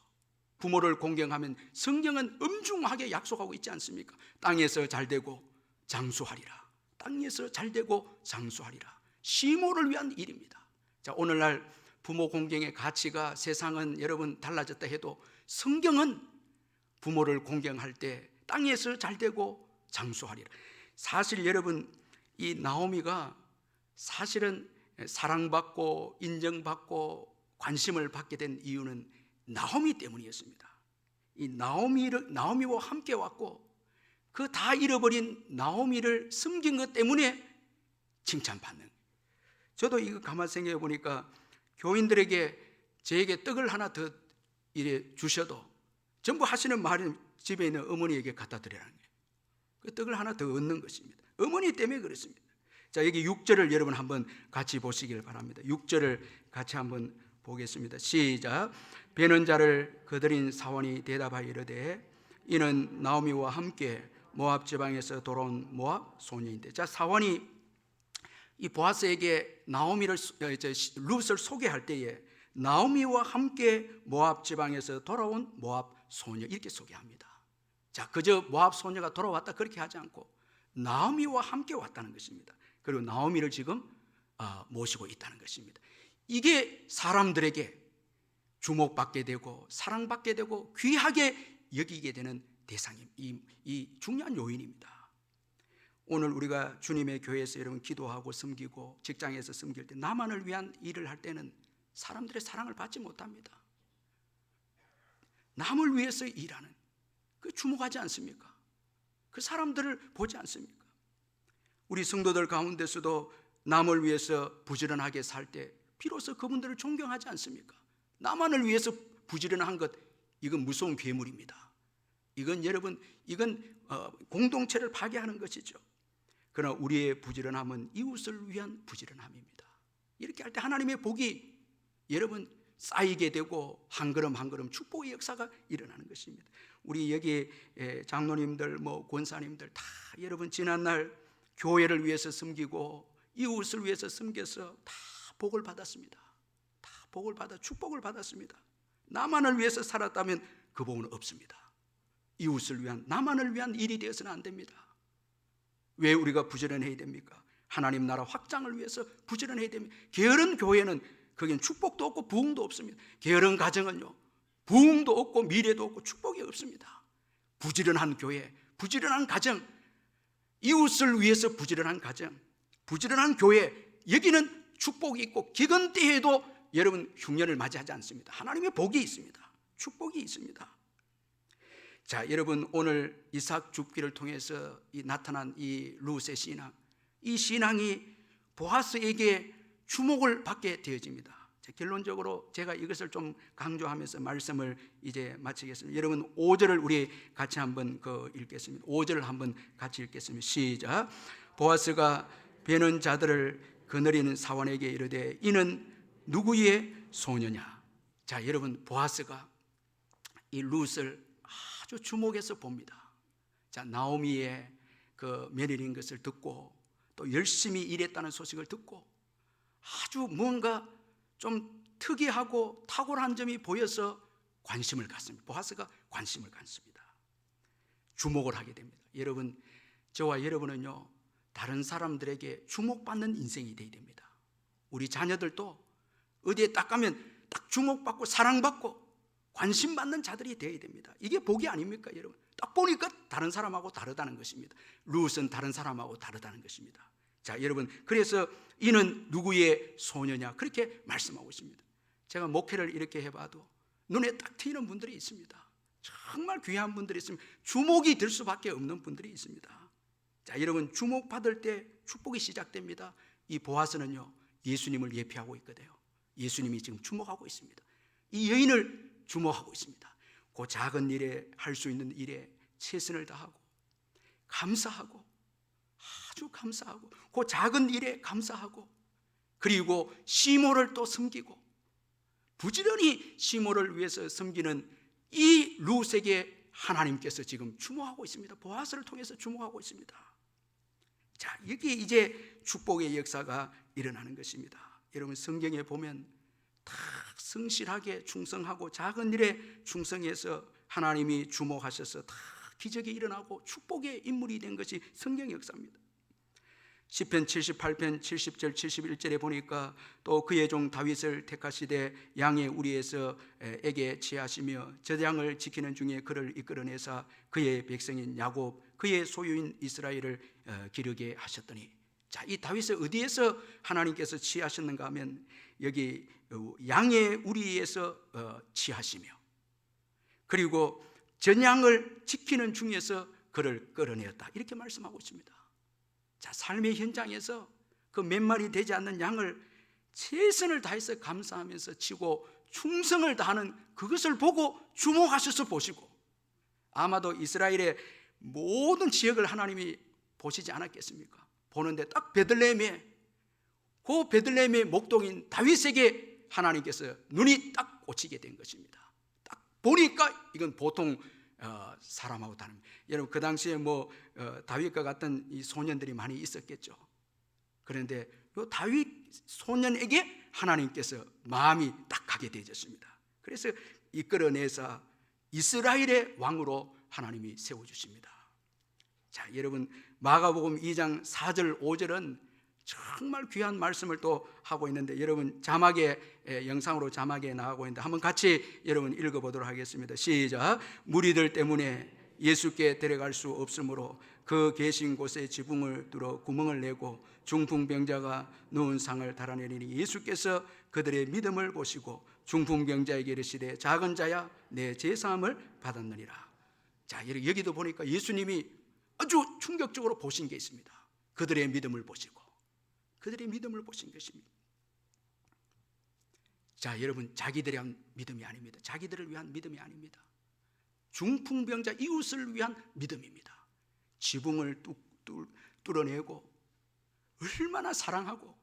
부모를 공경하면 성경은 엄중하게 약속하고 있지 않습니까? 땅에서 잘되고 장수하리라. 땅에서 잘되고 장수하리라. 시모를 위한 일입니다. 자, 오늘날 부모 공경의 가치가 세상은 여러분 달라졌다 해도 성경은 부모를 공경할 때 땅에서 잘되고 장수하리라. 사실 여러분 이 나오미가 사실은 사랑받고 인정받고 관심을 받게 된 이유는 나오미 때문이었습니다. 이 나오미와 함께 왔고 그 다 잃어버린 나오미를 섬긴 것 때문에 칭찬받는 거예요. 저도 이거 가만 생각해 보니까 교인들에게 저에게 떡을 하나 더 이래 주셔도 전부 하시는 말은 집에 있는 어머니에게 갖다 드리라는 거예요. 그 떡을 하나 더 얻는 것입니다. 어머니 때문에 그렇습니다. 자, 여기 6절을 여러분 한번 같이 보시길 바랍니다. 6절을 같이 한번 보겠습니다. 시작. 베는 자를 거드린 사원이 대답하여 이르되 이는 나오미와 함께 모압 지방에서 돌아온 모압 소녀인데. 자, 사원이 이 보아스에게 나오미를 룻을 소개할 때에 나오미와 함께 모압 지방에서 돌아온 모압 소녀 이렇게 소개합니다. 자, 그저 모압 소녀가 돌아왔다 그렇게 하지 않고 나오미와 함께 왔다는 것입니다. 그리고 나오미를 지금 모시고 있다는 것입니다. 이게 사람들에게 주목받게 되고 사랑받게 되고 귀하게 여기게 되는 대상임, 이 중요한 요인입니다. 오늘 우리가 주님의 교회에서 여러분 기도하고 섬기고 직장에서 섬길 때 나만을 위한 일을 할 때는 사람들의 사랑을 받지 못합니다. 남을 위해서 일하는 그 주목하지 않습니까? 그 사람들을 보지 않습니까? 우리 성도들 가운데서도 남을 위해서 부지런하게 살 때 비로소 그분들을 존경하지 않습니까? 나만을 위해서 부지런한 것, 이건 무서운 괴물입니다. 이건 여러분, 이건 공동체를 파괴하는 것이죠. 그러나 우리의 부지런함은 이웃을 위한 부지런함입니다. 이렇게 할 때 하나님의 복이 여러분 쌓이게 되고 한 걸음 한 걸음 축복의 역사가 일어나는 것입니다. 우리 여기 장로님들 권사님들 다 여러분 지난날 교회를 위해서 섬기고 이웃을 위해서 섬겨서 다 복을 받았습니다. 다 복을 받아 축복을 받았습니다. 나만을 위해서 살았다면 그 복은 없습니다. 이웃을 위한 나만을 위한 일이 되어서는 안 됩니다. 왜 우리가 부지런해야 됩니까? 하나님 나라 확장을 위해서 부지런해야 됩니다. 게으른 교회는 거기는 축복도 없고 부흥도 없습니다. 게으른 가정은요 부흥도 없고 미래도 없고 축복이 없습니다. 부지런한 교회, 부지런한 가정, 이웃을 위해서 부지런한 가정, 부지런한 교회, 여기는 축복이 있고 기근 때에도 여러분 흉년을 맞이하지 않습니다. 하나님의 복이 있습니다. 축복이 있습니다. 자, 여러분 오늘 이삭 죽기를 통해서 나타난 이 룻의 신앙, 이 신앙이 보아스에게 주목을 받게 되어집니다. 결론적으로 제가 이것을 좀 강조하면서 말씀을 이제 마치겠습니다. 여러분 5절을 우리 같이 한번 읽겠습니다. 5절을 한번 같이 읽겠습니다. 시작. 보아스가 베는 자들을 거느리는 사원에게 이르되 이는 누구의 소녀냐. 자, 여러분 보아스가 이 룻을 아주 주목해서 봅니다. 자, 나오미의 그 며느리인 것을 듣고 또 열심히 일했다는 소식을 듣고 아주 뭔가 좀 특이하고 탁월한 점이 보여서 관심을 갖습니다. 보아스가 관심을 갖습니다. 주목을 하게 됩니다. 여러분, 저와 여러분은요, 다른 사람들에게 주목받는 인생이 되어야 됩니다. 우리 자녀들도 어디에 딱 가면 딱 주목받고 사랑받고 관심받는 자들이 되어야 됩니다. 이게 복이 아닙니까, 여러분? 딱 보니까 다른 사람하고 다르다는 것입니다. 룻은 다른 사람하고 다르다는 것입니다. 자, 여러분, 그래서 이는 누구의 소녀냐 그렇게 말씀하고 있습니다. 제가 목회를 이렇게 해봐도 눈에 딱 튀는 분들이 있습니다. 정말 귀한 분들이 있습니다. 주목이 될 수밖에 없는 분들이 있습니다. 자, 여러분, 주목받을 때 축복이 시작됩니다. 이 보아스는요, 예수님을 예표하고 있거든요. 예수님이 지금 주목하고 있습니다. 이 여인을 주목하고 있습니다. 그 작은 일에, 할 수 있는 일에 최선을 다하고 감사하고, 아주 감사하고, 그 작은 일에 감사하고, 그리고 시모를 또 섬기고 부지런히 시모를 위해서 섬기는 이 룻에게 하나님께서 지금 주목하고 있습니다. 보아스를 통해서 주목하고 있습니다. 자, 여기 이제 축복의 역사가 일어나는 것입니다. 여러분, 성경에 보면 다 성실하게 충성하고 작은 일에 충성해서 하나님이 주목하셔서 다 기적이 일어나고 축복의 인물이 된 것이 성경 역사입니다. 시편 78편 70절 71절에 보니까 또 그의 종 다윗을 택하시되 양의 우리에서 에게 취하시며 저 양을 지키는 중에 그를 이끌어내사 그의 백성인 야곱 그의 소유인 이스라엘을 기르게 하셨더니, 자, 이 다윗을 어디에서 하나님께서 취하셨는가 하면 여기 양의 우리에서 취하시며 그리고 전양을 지키는 중에서 그를 끌어내었다, 이렇게 말씀하고 있습니다. 자, 삶의 현장에서 그 몇 마리 되지 않는 양을 최선을 다해서 감사하면서 치고 충성을 다하는 그것을 보고 주목하셔서 보시고, 아마도 이스라엘의 모든 지역을 하나님이 보시지 않았겠습니까? 보는데 딱 베들레헴의 목동인 다윗에게 하나님께서 눈이 딱 꽂히게 된 것입니다. 딱 보니까 이건 보통 사람하고 다릅니다. 여러분, 그 당시에 다윗과 같은 이 소년들이 많이 있었겠죠. 그런데 이 다윗 소년에게 하나님께서 마음이 딱 가게 되셨습니다. 그래서 이끌어내서 이스라엘의 왕으로 하나님이 세워주십니다. 자, 여러분, 마가복음 2장 4절 5절은 정말 귀한 말씀을 또 하고 있는데, 여러분 영상으로 자막에 나가고 있는데 한번 같이 여러분 읽어보도록 하겠습니다. 시작. 무리들 때문에 예수께 데려갈 수 없으므로 그 계신 곳에 지붕을 뚫어 구멍을 내고 중풍병자가 누운 상을 달아내리니 예수께서 그들의 믿음을 보시고 중풍병자에게 이르시되 작은 자야 내 죄사함을 받았느니라. 자, 여기도 보니까 예수님이 아주 충격적으로 보신 게 있습니다. 그들의 믿음을 보신 것입니다. 자, 여러분, 자기들에 대한 믿음이 아닙니다. 자기들을 위한 믿음이 아닙니다. 중풍병자 이웃을 위한 믿음입니다. 지붕을 뚫어내고 얼마나 사랑하고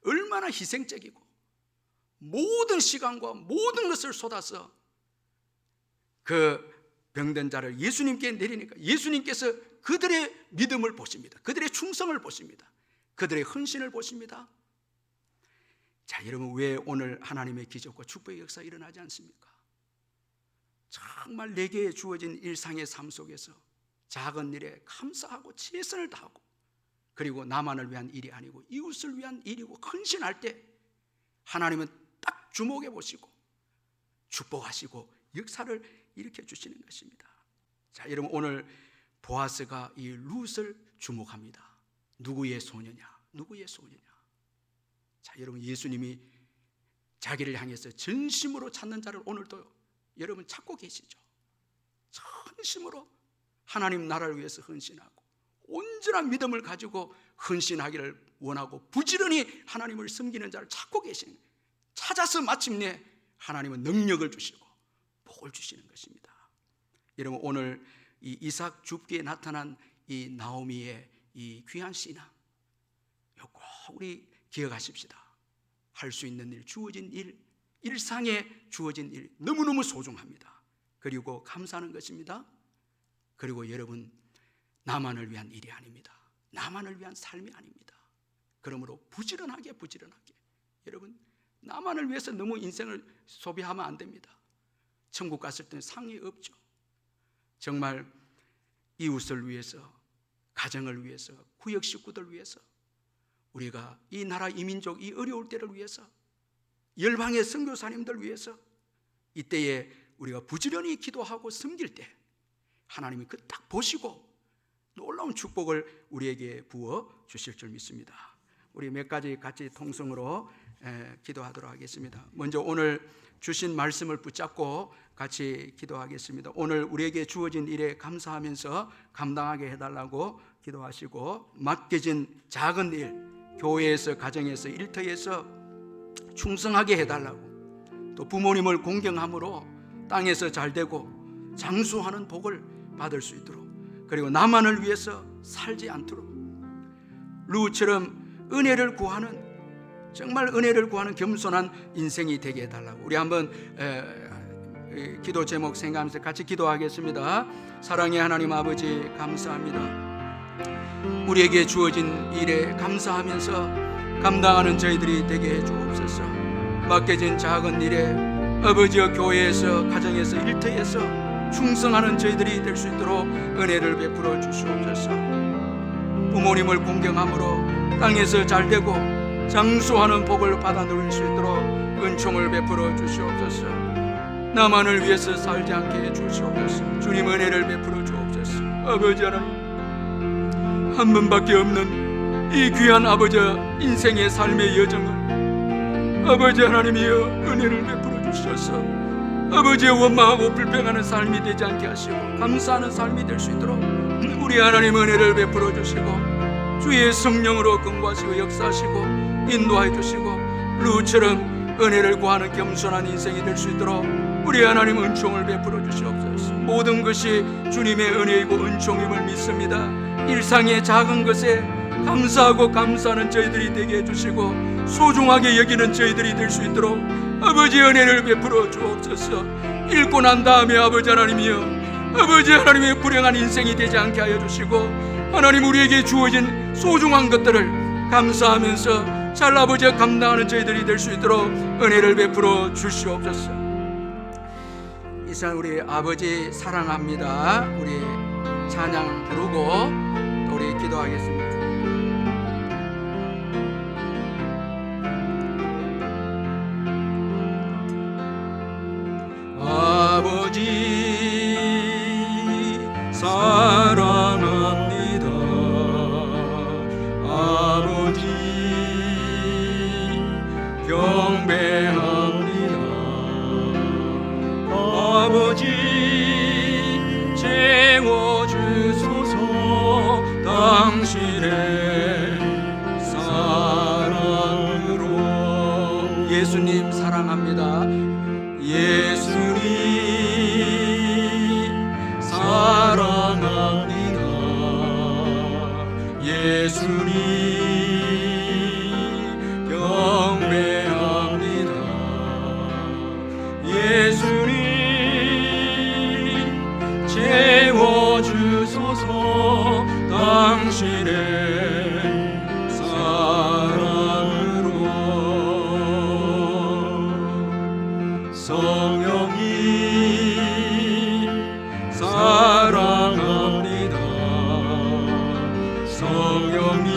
얼마나 희생적이고 모든 시간과 모든 것을 쏟아서 그 병든 자를 예수님께 내리니까 예수님께서 그들의 믿음을 보십니다. 그들의 충성을 보십니다. 그들의 헌신을 보십니다. 자, 여러분, 왜 오늘 하나님의 기적과 축복의 역사가 일어나지 않습니까? 정말 내게 주어진 일상의 삶 속에서 작은 일에 감사하고 최선을 다하고, 그리고 나만을 위한 일이 아니고 이웃을 위한 일이고 헌신할 때 하나님은 딱 주목해 보시고 축복하시고 역사를 일으켜 주시는 것입니다. 자, 여러분, 오늘 보아스가 이 룻을 주목합니다. 누구의 소녀냐? 자, 여러분, 예수님이 자기를 향해서 전심으로 찾는 자를 오늘도 여러분 찾고 계시죠. 전심으로 하나님 나라를 위해서 헌신하고 온전한 믿음을 가지고 헌신하기를 원하고 부지런히 하나님을 섬기는 자를 찾고 계시는 거예요. 찾아서 마침내 하나님은 능력을 주시고 복을 주시는 것입니다. 여러분, 오늘 이 이삭 줍기에 나타난 이 나오미의 이 귀한 신앙, 꼭 우리 기억하십시다. 할 수 있는 일, 주어진 일, 일상에 주어진 일 너무너무 소중합니다. 그리고 감사하는 것입니다. 그리고 여러분, 나만을 위한 일이 아닙니다. 나만을 위한 삶이 아닙니다. 그러므로 부지런하게 여러분, 나만을 위해서 너무 인생을 소비하면 안 됩니다. 천국 갔을 때는 상이 없죠. 정말 이웃을 위해서, 가정을 위해서, 구역 식구들 위해서, 우리가 이 나라 이민족 이 어려울 때를 위해서, 열방의 선교사님들 위해서 이때에 우리가 부지런히 기도하고 섬길 때 하나님이 그 딱 보시고 놀라운 축복을 우리에게 부어 주실 줄 믿습니다. 우리 몇 가지 같이 통성으로 기도하도록 하겠습니다. 먼저 오늘 주신 말씀을 붙잡고 같이 기도하겠습니다. 오늘 우리에게 주어진 일에 감사하면서 감당하게 해달라고 기도하시고, 맡겨진 작은 일, 교회에서, 가정에서, 일터에서 충성하게 해달라고, 또 부모님을 공경함으로 땅에서 잘되고 장수하는 복을 받을 수 있도록, 그리고 나만을 위해서 살지 않도록 루처럼 은혜를 구하는, 정말 은혜를 구하는 겸손한 인생이 되게 해달라고. 우리 한번 기도 제목 생각하면서 같이 기도하겠습니다. 사랑의 하나님 아버지, 감사합니다. 우리에게 주어진 일에 감사하면서 감당하는 저희들이 되게 해주옵소서. 맡겨진 작은 일에 아버지여, 교회에서, 가정에서, 일터에서 충성하는 저희들이 될 수 있도록 은혜를 베풀어 주시옵소서. 부모님을 공경함으로 땅에서 잘되고 장수하는 복을 받아 누릴 수 있도록 은총을 베풀어 주시옵소서. 나만을 위해서 살지 않게 해 주시옵소서. 주님, 은혜를 베풀어 주옵소서. 아버지 하나님, 한 번밖에 없는 이 귀한 아버지 인생의 삶의 여정을 아버지 하나님이여 은혜를 베풀어 주셔서 아버지의 원망하고 불평하는 삶이 되지 않게 하시고 감사하는 삶이 될 수 있도록 우리 하나님 은혜를 베풀어 주시고, 주의 성령으로 근거하시고 역사하시고 인도하여 주시고, 루처럼 은혜를 구하는 겸손한 인생이 될 수 있도록 우리 하나님 은총을 베풀어 주시옵소서. 모든 것이 주님의 은혜이고 은총임을 믿습니다. 일상의 작은 것에 감사하고 감사하는 저희들이 되게 해주시고, 소중하게 여기는 저희들이 될 수 있도록 아버지의 은혜를 베풀어 주옵소서. 읽고 난 다음에 아버지 하나님이여, 아버지 하나님의 불행한 인생이 되지 않게 하여 주시고, 하나님 우리에게 주어진 소중한 것들을 감사하면서 잘 아버지가 감당하는 저희들이 될 수 있도록 은혜를 베풀어 주시옵소서. 이 시간 우리 아버지 사랑합니다. 우리 찬양 부르고 또 우리 기도하겠습니다. 아버지 사랑합니다. 아버지 경배합니다. 아버지 채워주소서. 당신의 사랑으로. 예수님 사랑합니다. 예수님 사랑합니다. 예수님 경배합니다. 예수님 채워주소서. 당신의 사랑으로. 성령이 사랑합니다. 성령이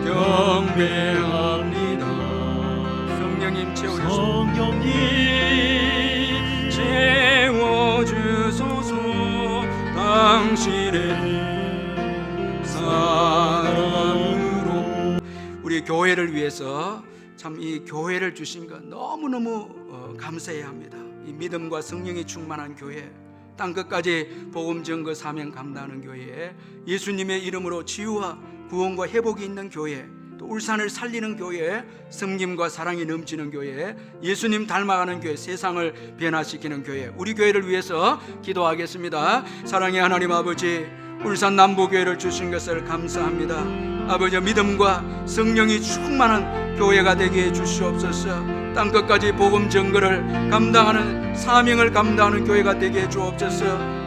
경배합니다. 성령님 채워주소서. 성령님 채워주소서. 당신의 사랑으로. 우리 교회를 위해서 참 이 교회를 주신 것 너무너무 감사해야 합니다. 이 믿음과 성령이 충만한 교회, 땅끝까지 복음 전거 사명 감당하는 교회, 예수님의 이름으로 치유와 구원과 회복이 있는 교회, 또 울산을 살리는 교회, 섬김과 사랑이 넘치는 교회, 예수님 닮아가는 교회, 세상을 변화시키는 교회, 우리 교회를 위해서 기도하겠습니다. 사랑의 하나님 아버지, 울산 남부교회를 주신 것을 감사합니다. 아버지, 믿음과 성령이 충만한 교회가 되게 해 주시옵소서. 땅끝까지 복음 전거를 감당하는, 사명을 감당하는 교회가 되게 해 주옵소서.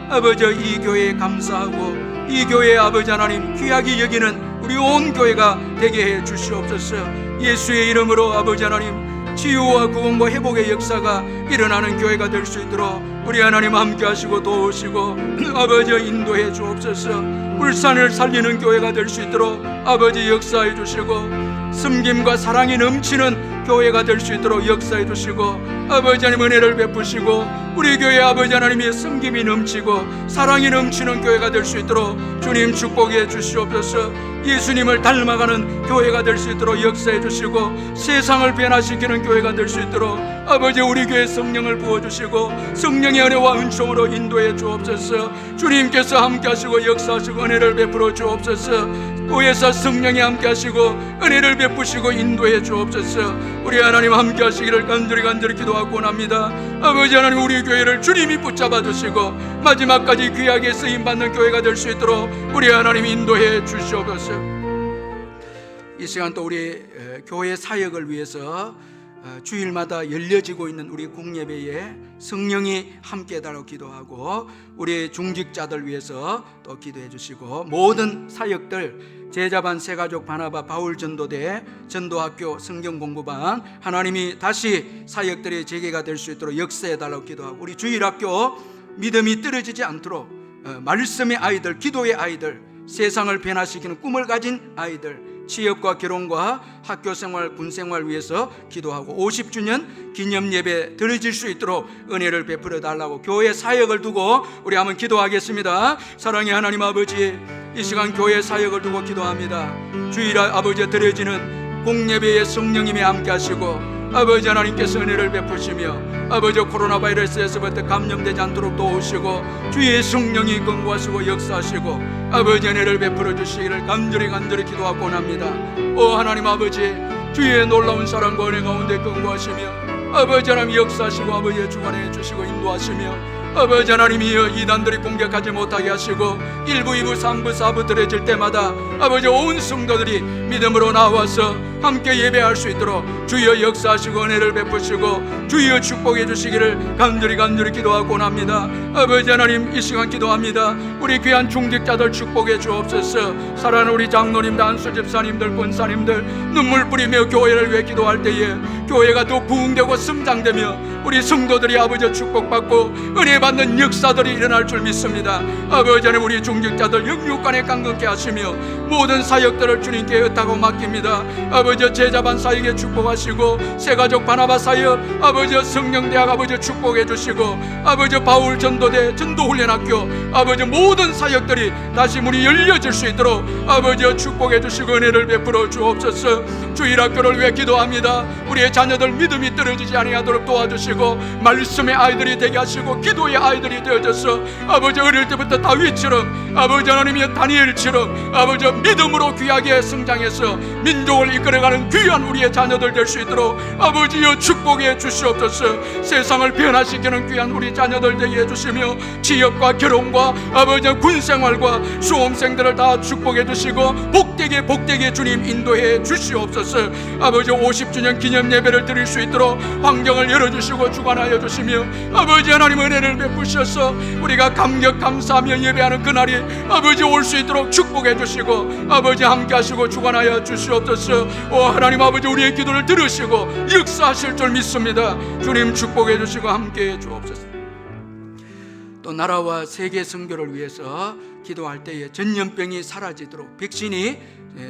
아버지, 이 교회에 감사하고 이 교회에 아버지 하나님 귀하게 여기는 우리 온 교회가 되게 해 주시옵소서. 예수의 이름으로 아버지 하나님 치유와 구원과 회복의 역사가 일어나는 교회가 될 수 있도록 우리 하나님 함께 하시고 도우시고 아버지 인도해 주옵소서. 울산을 살리는 교회가 될 수 있도록 아버지 역사해 주시고, 섬김과 사랑이 넘치는 교회가 될 수 있도록 역사해 주시고, 아버지 하나님 은혜를 베푸시고, 우리 교회 아버지 하나님의 섬김이 넘치고 사랑이 넘치는 교회가 될 수 있도록 주님 축복해 주시옵소서. 예수님을 닮아가는 교회가 될 수 있도록 역사해 주시고, 세상을 변화시키는 교회가 될 수 있도록 아버지 우리 교회 성령을 부어주시고 성령의 은혜와 은총으로 인도해 주옵소서. 주님께서 함께 하시고 역사하시고 은혜를 베풀어 주옵소서. 교회에서 성령이 함께 하시고 은혜를 베푸시고 인도해 주옵소서. 우리 하나님 함께 하시기를 간절히 기도하고 원합니다. 아버지 하나님, 우리 교회를 주님이 붙잡아 주시고 마지막까지 귀하게 쓰임받는 교회가 될 수 있도록 우리 하나님 인도해 주시옵소서. 이 시간 또 우리 교회 사역을 위해서 주일마다 열려지고 있는 우리 공예배에 성령이 함께 해달라고 기도하고, 우리 중직자들 위해서 또 기도해 주시고, 모든 사역들 제자반, 새가족, 바나바, 바울 전도대, 전도학교, 성경공부반, 하나님이 다시 사역들의 재개가 될 수 있도록 역사해 달라고 기도하고, 우리 주일학교 믿음이 떨어지지 않도록 말씀의 아이들, 기도의 아이들, 세상을 변화시키는 꿈을 가진 아이들, 취업과 결혼과 학교생활, 군생활 위해서 기도하고, 50주년 기념예배 드려질 수 있도록 은혜를 베풀어 달라고 교회 사역을 두고 우리 한번 기도하겠습니다. 사랑의 하나님 아버지, 이 시간 교회 사역을 두고 기도합니다. 주일 아버지 드려지는 공예배에 성령님이 함께 하시고 아버지 하나님께서 은혜를 베푸시며 아버지 코로나 바이러스에서부터 감염되지 않도록 도우시고 주의 성령이 근거하시고 역사하시고 아버지 은혜를 베풀어 주시기를 간절히 기도하고 원합니다. 오 하나님 아버지, 주의 놀라운 사랑과 은혜 가운데 근거하시며 아버지 하나님 역사하시고 아버지의 주관해 주시고 인도하시며 아버지 하나님이여 이단들이 공격하지 못하게 하시고 1부, 2부, 3부, 4부 들어질 때마다 아버지 온 성도들이 믿음으로 나와서 함께 예배할 수 있도록 주여 역사하시고 은혜를 베푸시고 주여 축복해 주시기를 간절히 기도하고 원합니다. 아버지 하나님, 이 시간 기도합니다. 우리 귀한 중직자들 축복해 주옵소서. 사랑하는 우리 장로님들, 안수 집사님들, 권사님들 눈물 뿌리며 교회를 위해 기도할 때에 교회가 더 부흥되고 성장되며 우리 성도들이 아버지 축복받고 은혜 받는 역사들이 일어날 줄 믿습니다. 아버지 하나님, 우리 중직자들 영육간에 강건케 하시며 모든 사역들을 주님께 의탁하고 맡깁니다. 아버지 제자반 사역에 축복하시고 새가족 바나바 사역 아버지 성령대학 아버지 축복해 주시고 아버지 바울 전도대 전도훈련학교 아버지 모든 사역들이 다시 문이 열려질 수 있도록 아버지 축복해 주시고 은혜를 베풀어 주옵소서. 주일학교를 위해 기도합니다. 우리의 자녀들 믿음이 떨어지지 아니하도록 도와주시고 말씀의 아이들이 되게 하시고 기도의 아이들이 되어져서 아버지 어릴 때부터 다윗처럼 아버지 하나님의 다니엘처럼 아버지 믿음으로 귀하게 성장해서 민족을 이끌어가는 귀한 우리의 자녀들 될 수 있도록 아버지여 축복해 주시옵소서. 세상을 변화시키는 귀한 우리 자녀들 되게 해주시며 취업과 결혼과 아버지 군생활과 수험생들을 다 축복해 주시고 복되게 주님 인도해 주시옵소서. 아버지 50주년 기념 예배를 드릴 수 있도록 환경을 열어주시고 주관하여 주시며 아버지 하나님 은혜를 베푸셔서 우리가 감격 감사하며 예배하는 그날이 아버지 올 수 있도록 축복해 주시고 아버지 함께 하시고 주관하여 주시옵소서. 오 하나님 아버지, 우리의 기도를 들으시고 역사하실 줄 믿습니다. 주님 축복해 주시고 함께해 주옵소서. 또 나라와 세계 선교를 위해서 기도할 때에 전염병이 사라지도록 백신이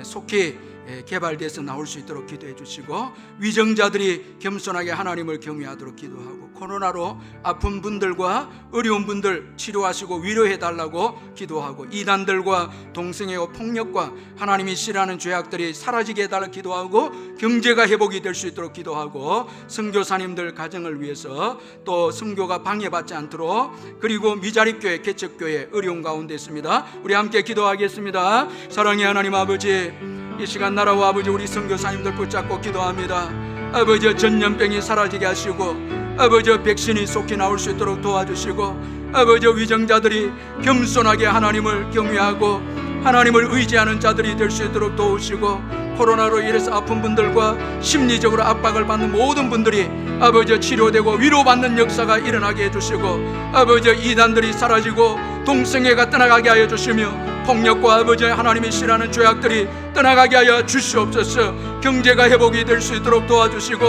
속히 개발돼서 나올 수 있도록 기도해 주시고 위정자들이 겸손하게 하나님을 경외하도록 기도하고 코로나로 아픈 분들과 어려운 분들 치료하시고 위로해 달라고 기도하고 이단들과 동성애와 폭력과 하나님이 싫어하는 죄악들이 사라지게 해달라고 기도하고 경제가 회복이 될 수 있도록 기도하고 선교사님들 가정을 위해서 또 선교가 방해받지 않도록, 그리고 미자립교회 개척교회 어려운 가운데 있습니다. 우리 함께 기도하겠습니다. 사랑의 하나님 아버지, 이 시간 나라와 아버지 우리 선교사님들 붙잡고 기도합니다. 아버지 전염병이 사라지게 하시고 아버지 백신이 속히 나올 수 있도록 도와주시고 아버지 위정자들이 겸손하게 하나님을 경외하고 하나님을 의지하는 자들이 될 수 있도록 도우시고 코로나로 인해서 아픈 분들과 심리적으로 압박을 받는 모든 분들이 아버지 치료되고 위로받는 역사가 일어나게 해주시고 아버지 이단들이 사라지고 동성애가 떠나가게 하여 주시며 폭력과 아버지 하나님이 싫어하는 죄악들이 떠나가게 하여 주시옵소서. 경제가 회복이 될 수 있도록 도와주시고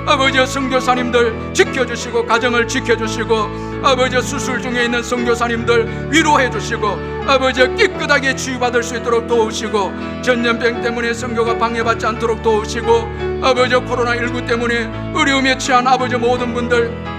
아버지 선교사님들 지켜주시고 가정을 지켜주시고 아버지 수술 중에 있는 선교사님들 위로해 주시고 아버지 깨끗하게 치유받을 수 있도록 도우시고 전염병 때문에 선교가 방해받지 않도록 도우시고 아버지 코로나19 때문에 어려움에 처한 아버지 모든 분들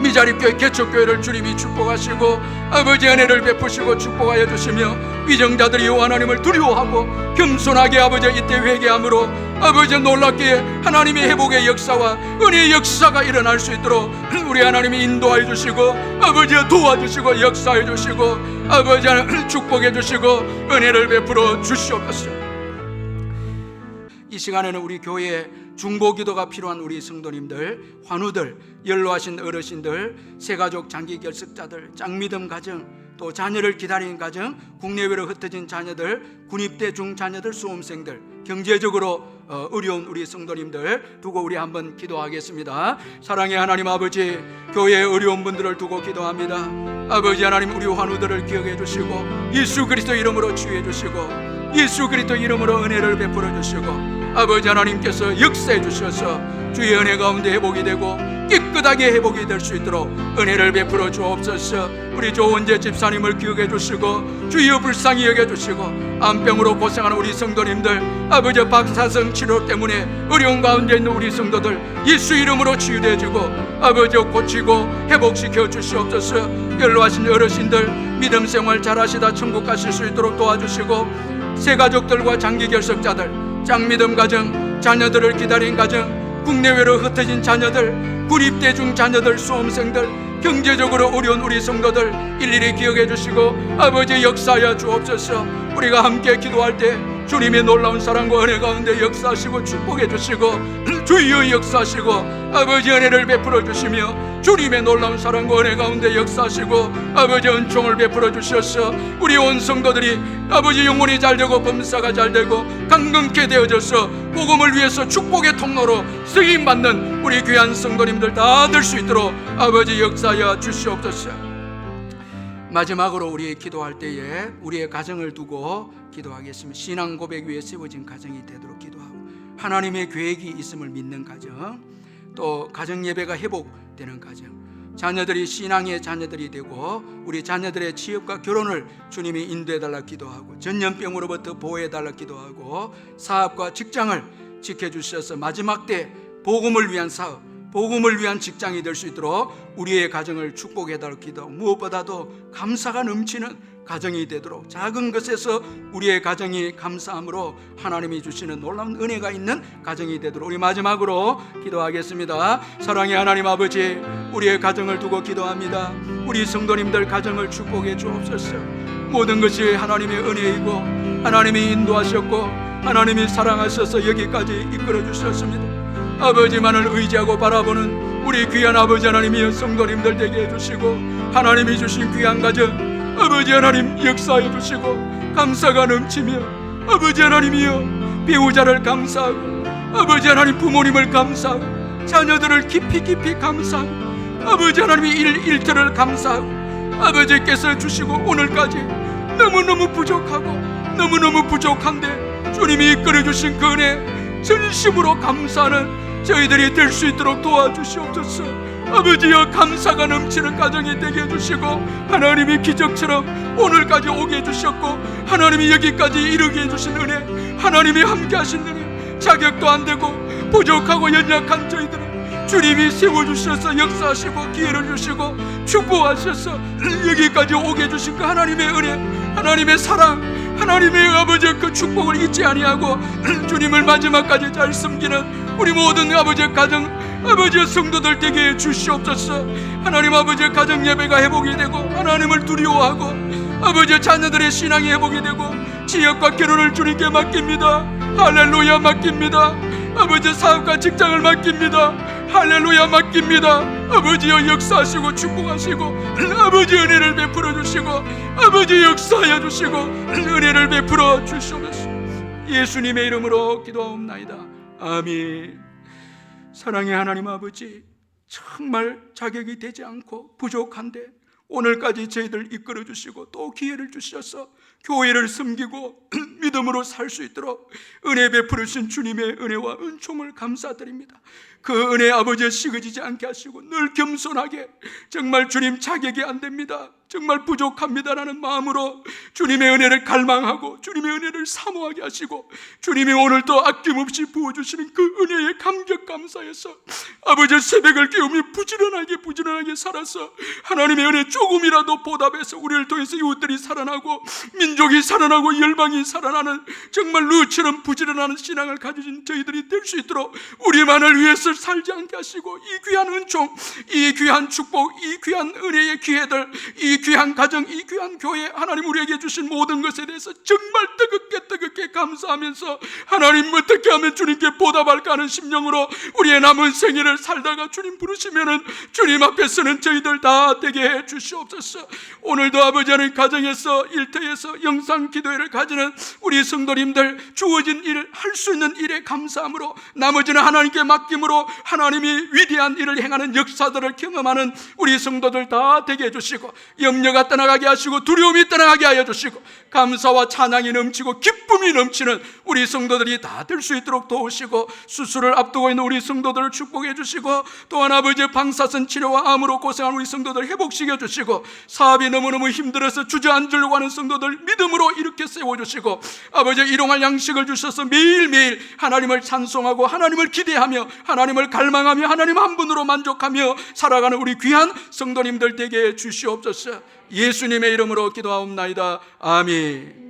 미자립교회 개척교회를 주님이 축복하시고 아버지 은혜를 베푸시고 축복하여 주시며 위정자들이 하나님을 두려워하고 겸손하게 아버지 이때 회개함으로 아버지 놀랍게 하나님의 회복의 역사와 은혜의 역사가 일어날 수 있도록 우리 하나님이 인도하여 주시고 아버지 도와주시고 역사해 주시고 아버지 축복해 주시고 은혜를 베풀어 주시옵소서. 이 시간에는 우리 교회에 중보기도가 필요한 우리 성도님들, 환우들, 연로하신 어르신들, 새가족 장기 결석자들, 짝믿음 가정, 또 자녀를 기다리는 가정, 국내외로 흩어진 자녀들, 군입대 중 자녀들, 수험생들, 경제적으로 어려운 우리 성도님들 두고 우리 한번 기도하겠습니다. 사랑의 하나님 아버지, 교회의 어려운 분들을 두고 기도합니다. 아버지 하나님, 우리 환우들을 기억해 주시고 예수 그리스도 이름으로 치유해 주시고 예수 그리스도 이름으로 은혜를 베풀어 주시고 아버지 하나님께서 역사해 주셔서 주의 은혜 가운데 회복이 되고 깨끗하게 회복이 될 수 있도록 은혜를 베풀어 주옵소서. 우리 조원재 집사님을 기억해 주시고 주여 불쌍히 여겨 주시고 암병으로 고생하는 우리 성도님들 아버지 박사성 치료 때문에 어려운 가운데 있는 우리 성도들 예수 이름으로 치유되어 주고 아버지 고치고 회복시켜 주시옵소서. 연로하신 어르신들 믿음 생활 잘하시다 천국 가실 수 있도록 도와주시고 새가족들과 장기 결석자들, 짝믿음 가정, 자녀들을 기다린 가정, 국내외로 흩어진 자녀들, 군입대 중 자녀들, 수험생들, 경제적으로 어려운 우리 성도들 일일이 기억해 주시고 아버지 역사하여 주옵소서. 우리가 함께 기도할 때 주님의 놀라운 사랑과 은혜 가운데 역사하시고 축복해 주시고 주여 역사하시고 아버지 은혜를 베풀어 주시며 주님의 놀라운 사랑과 은혜 가운데 역사하시고 아버지 은총을 베풀어 주셔서 우리 온 성도들이 아버지 영혼이 잘되고 범사가 잘되고 강건케 되어져서 복음을 위해서 축복의 통로로 쓰임받는 우리 귀한 성도님들 다 될 수 있도록 아버지 역사하여 주시옵소서. 마지막으로 우리 기도할 때에 우리의 가정을 두고 기도하겠습니다. 신앙 고백 위에 세워진 가정이 되도록 기도하고 하나님의 계획이 있음을 믿는 가정, 또 가정 예배가 회복되는 가정, 자녀들이 신앙의 자녀들이 되고 우리 자녀들의 취업과 결혼을 주님이 인도해달라 기도하고 전염병으로부터 보호해달라 기도하고 사업과 직장을 지켜주셔서 마지막 때 복음을 위한 사업, 복음을 위한 직장이 될 수 있도록 우리의 가정을 축복해달라 기도하고 무엇보다도 감사가 넘치는 가정이 되도록 작은 것에서 우리의 가정이 감사함으로 하나님이 주시는 놀라운 은혜가 있는 가정이 되도록 우리 마지막으로 기도하겠습니다. 사랑의 하나님 아버지, 우리의 가정을 두고 기도합니다. 우리 성도님들 가정을 축복해 주옵소서. 모든 것이 하나님의 은혜이고 하나님이 인도하셨고 하나님이 사랑하셔서 여기까지 이끌어 주셨습니다. 아버지만을 의지하고 바라보는 우리 귀한 아버지 하나님이 성도님들 되게 해주시고 하나님이 주신 귀한 가정 아버지 하나님 역사해 주시고 감사가 넘치며 아버지 하나님이여 배우자를 감사하고 아버지 하나님 부모님을 감사하고 자녀들을 깊이 감사하고 아버지 하나님이 일터를 감사하고 아버지께서 주시고 오늘까지 너무너무 부족하고 너무너무 부족한데 주님이 이끌어 주신 그 은혜 진심으로 감사하는 저희들이 될 수 있도록 도와주시옵소서. 아버지여 감사가 넘치는 가정이 되게 해주시고 하나님이 기적처럼 오늘까지 오게 해주셨고 하나님이 여기까지 이르게 해주신 은혜, 하나님이 함께 하신 은혜, 자격도 안 되고 부족하고 연약한 저희들을 주님이 세워주셔서 역사하시고 기회를 주시고 축복하셔서 여기까지 오게 해주신 그 하나님의 은혜, 하나님의 사랑, 하나님의 아버지 그 축복을 잊지 아니하고 주님을 마지막까지 잘 섬기는 우리 모든 아버지 가정 아버지 성도들 되게 주시옵소서. 하나님 아버지 가정 예배가 회복이 되고 하나님을 두려워하고 아버지 자녀들의 신앙이 회복이 되고 지역과 결혼을 주님께 맡깁니다. 할렐루야 맡깁니다. 아버지 사업과 직장을 맡깁니다. 할렐루야 맡깁니다. 아버지여 역사하시고 축복하시고 아버지 은혜를 베풀어 주시고 아버지 역사하여 주시고 은혜를 베풀어 주시옵소서. 예수님의 이름으로 기도하옵나이다. 아멘. 사랑의 하나님 아버지, 정말 자격이 되지 않고 부족한데 오늘까지 저희들 이끌어 주시고 또 기회를 주셔서 교회를 섬기고 믿음으로 살 수 있도록 은혜 베풀으신 주님의 은혜와 은총을 감사드립니다. 그 은혜 아버지에 식어지지 않게 하시고 늘 겸손하게, 정말 주님 자격이 안 됩니다, 정말 부족합니다라는 마음으로 주님의 은혜를 갈망하고 주님의 은혜를 사모하게 하시고 주님이 오늘도 아낌없이 부어주시는 그 은혜에 감격 감사해서 아버지 새벽을 깨우며 부지런하게 살아서 하나님의 은혜 조금이라도 보답해서 우리를 통해서 이웃들이 살아나고 민족이 살아나고 열방이 살아나는 정말 루처럼 부지런한 신앙을 가지신 저희들이 될 수 있도록 우리만을 위해서 살지 않게 하시고 이 귀한 은총, 이 귀한 축복, 이 귀한 은혜의 기회들, 이 귀한 가정, 이 귀한 교회, 하나님 우리에게 주신 모든 것에 대해서 정말 뜨겁게 감사하면서 하나님 어떻게 하면 주님께 보답할까 하는 심령으로 우리의 남은 생애를 살다가 주님 부르시면은 주님 앞에서는 저희들 다 되게 해 주시옵소서. 오늘도 아버지 하나님 가정에서 일터에서 영상 기도회를 가지는 우리 성도님들 주어진 일, 할 수 있는 일에 감사함으로 나머지는 하나님께 맡김으로 하나님이 위대한 일을 행하는 역사들을 경험하는 우리 성도들 다 되게 해주시고 염려가 떠나가게 하시고 두려움이 떠나가게 하여 주시고 감사와 찬양이 넘치고 기쁨이 넘치는 우리 성도들이 다 될 수 있도록 도우시고 수술을 앞두고 있는 우리 성도들을 축복해 주시고 또한 아버지의 방사선 치료와 암으로 고생하는 우리 성도들 회복시켜 주시고 사업이 너무너무 힘들어서 주저앉으려고 하는 성도들 믿음으로 이렇게 세워주시고 아버지 일용할 양식을 주셔서 매일매일 하나님을 찬송하고 하나님을 기대하며 하나님을 갈망하며 하나님 한 분으로 만족하며 살아가는 우리 귀한 성도님들 되게 주시옵소서. 예수님의 이름으로 기도하옵나이다. 아멘.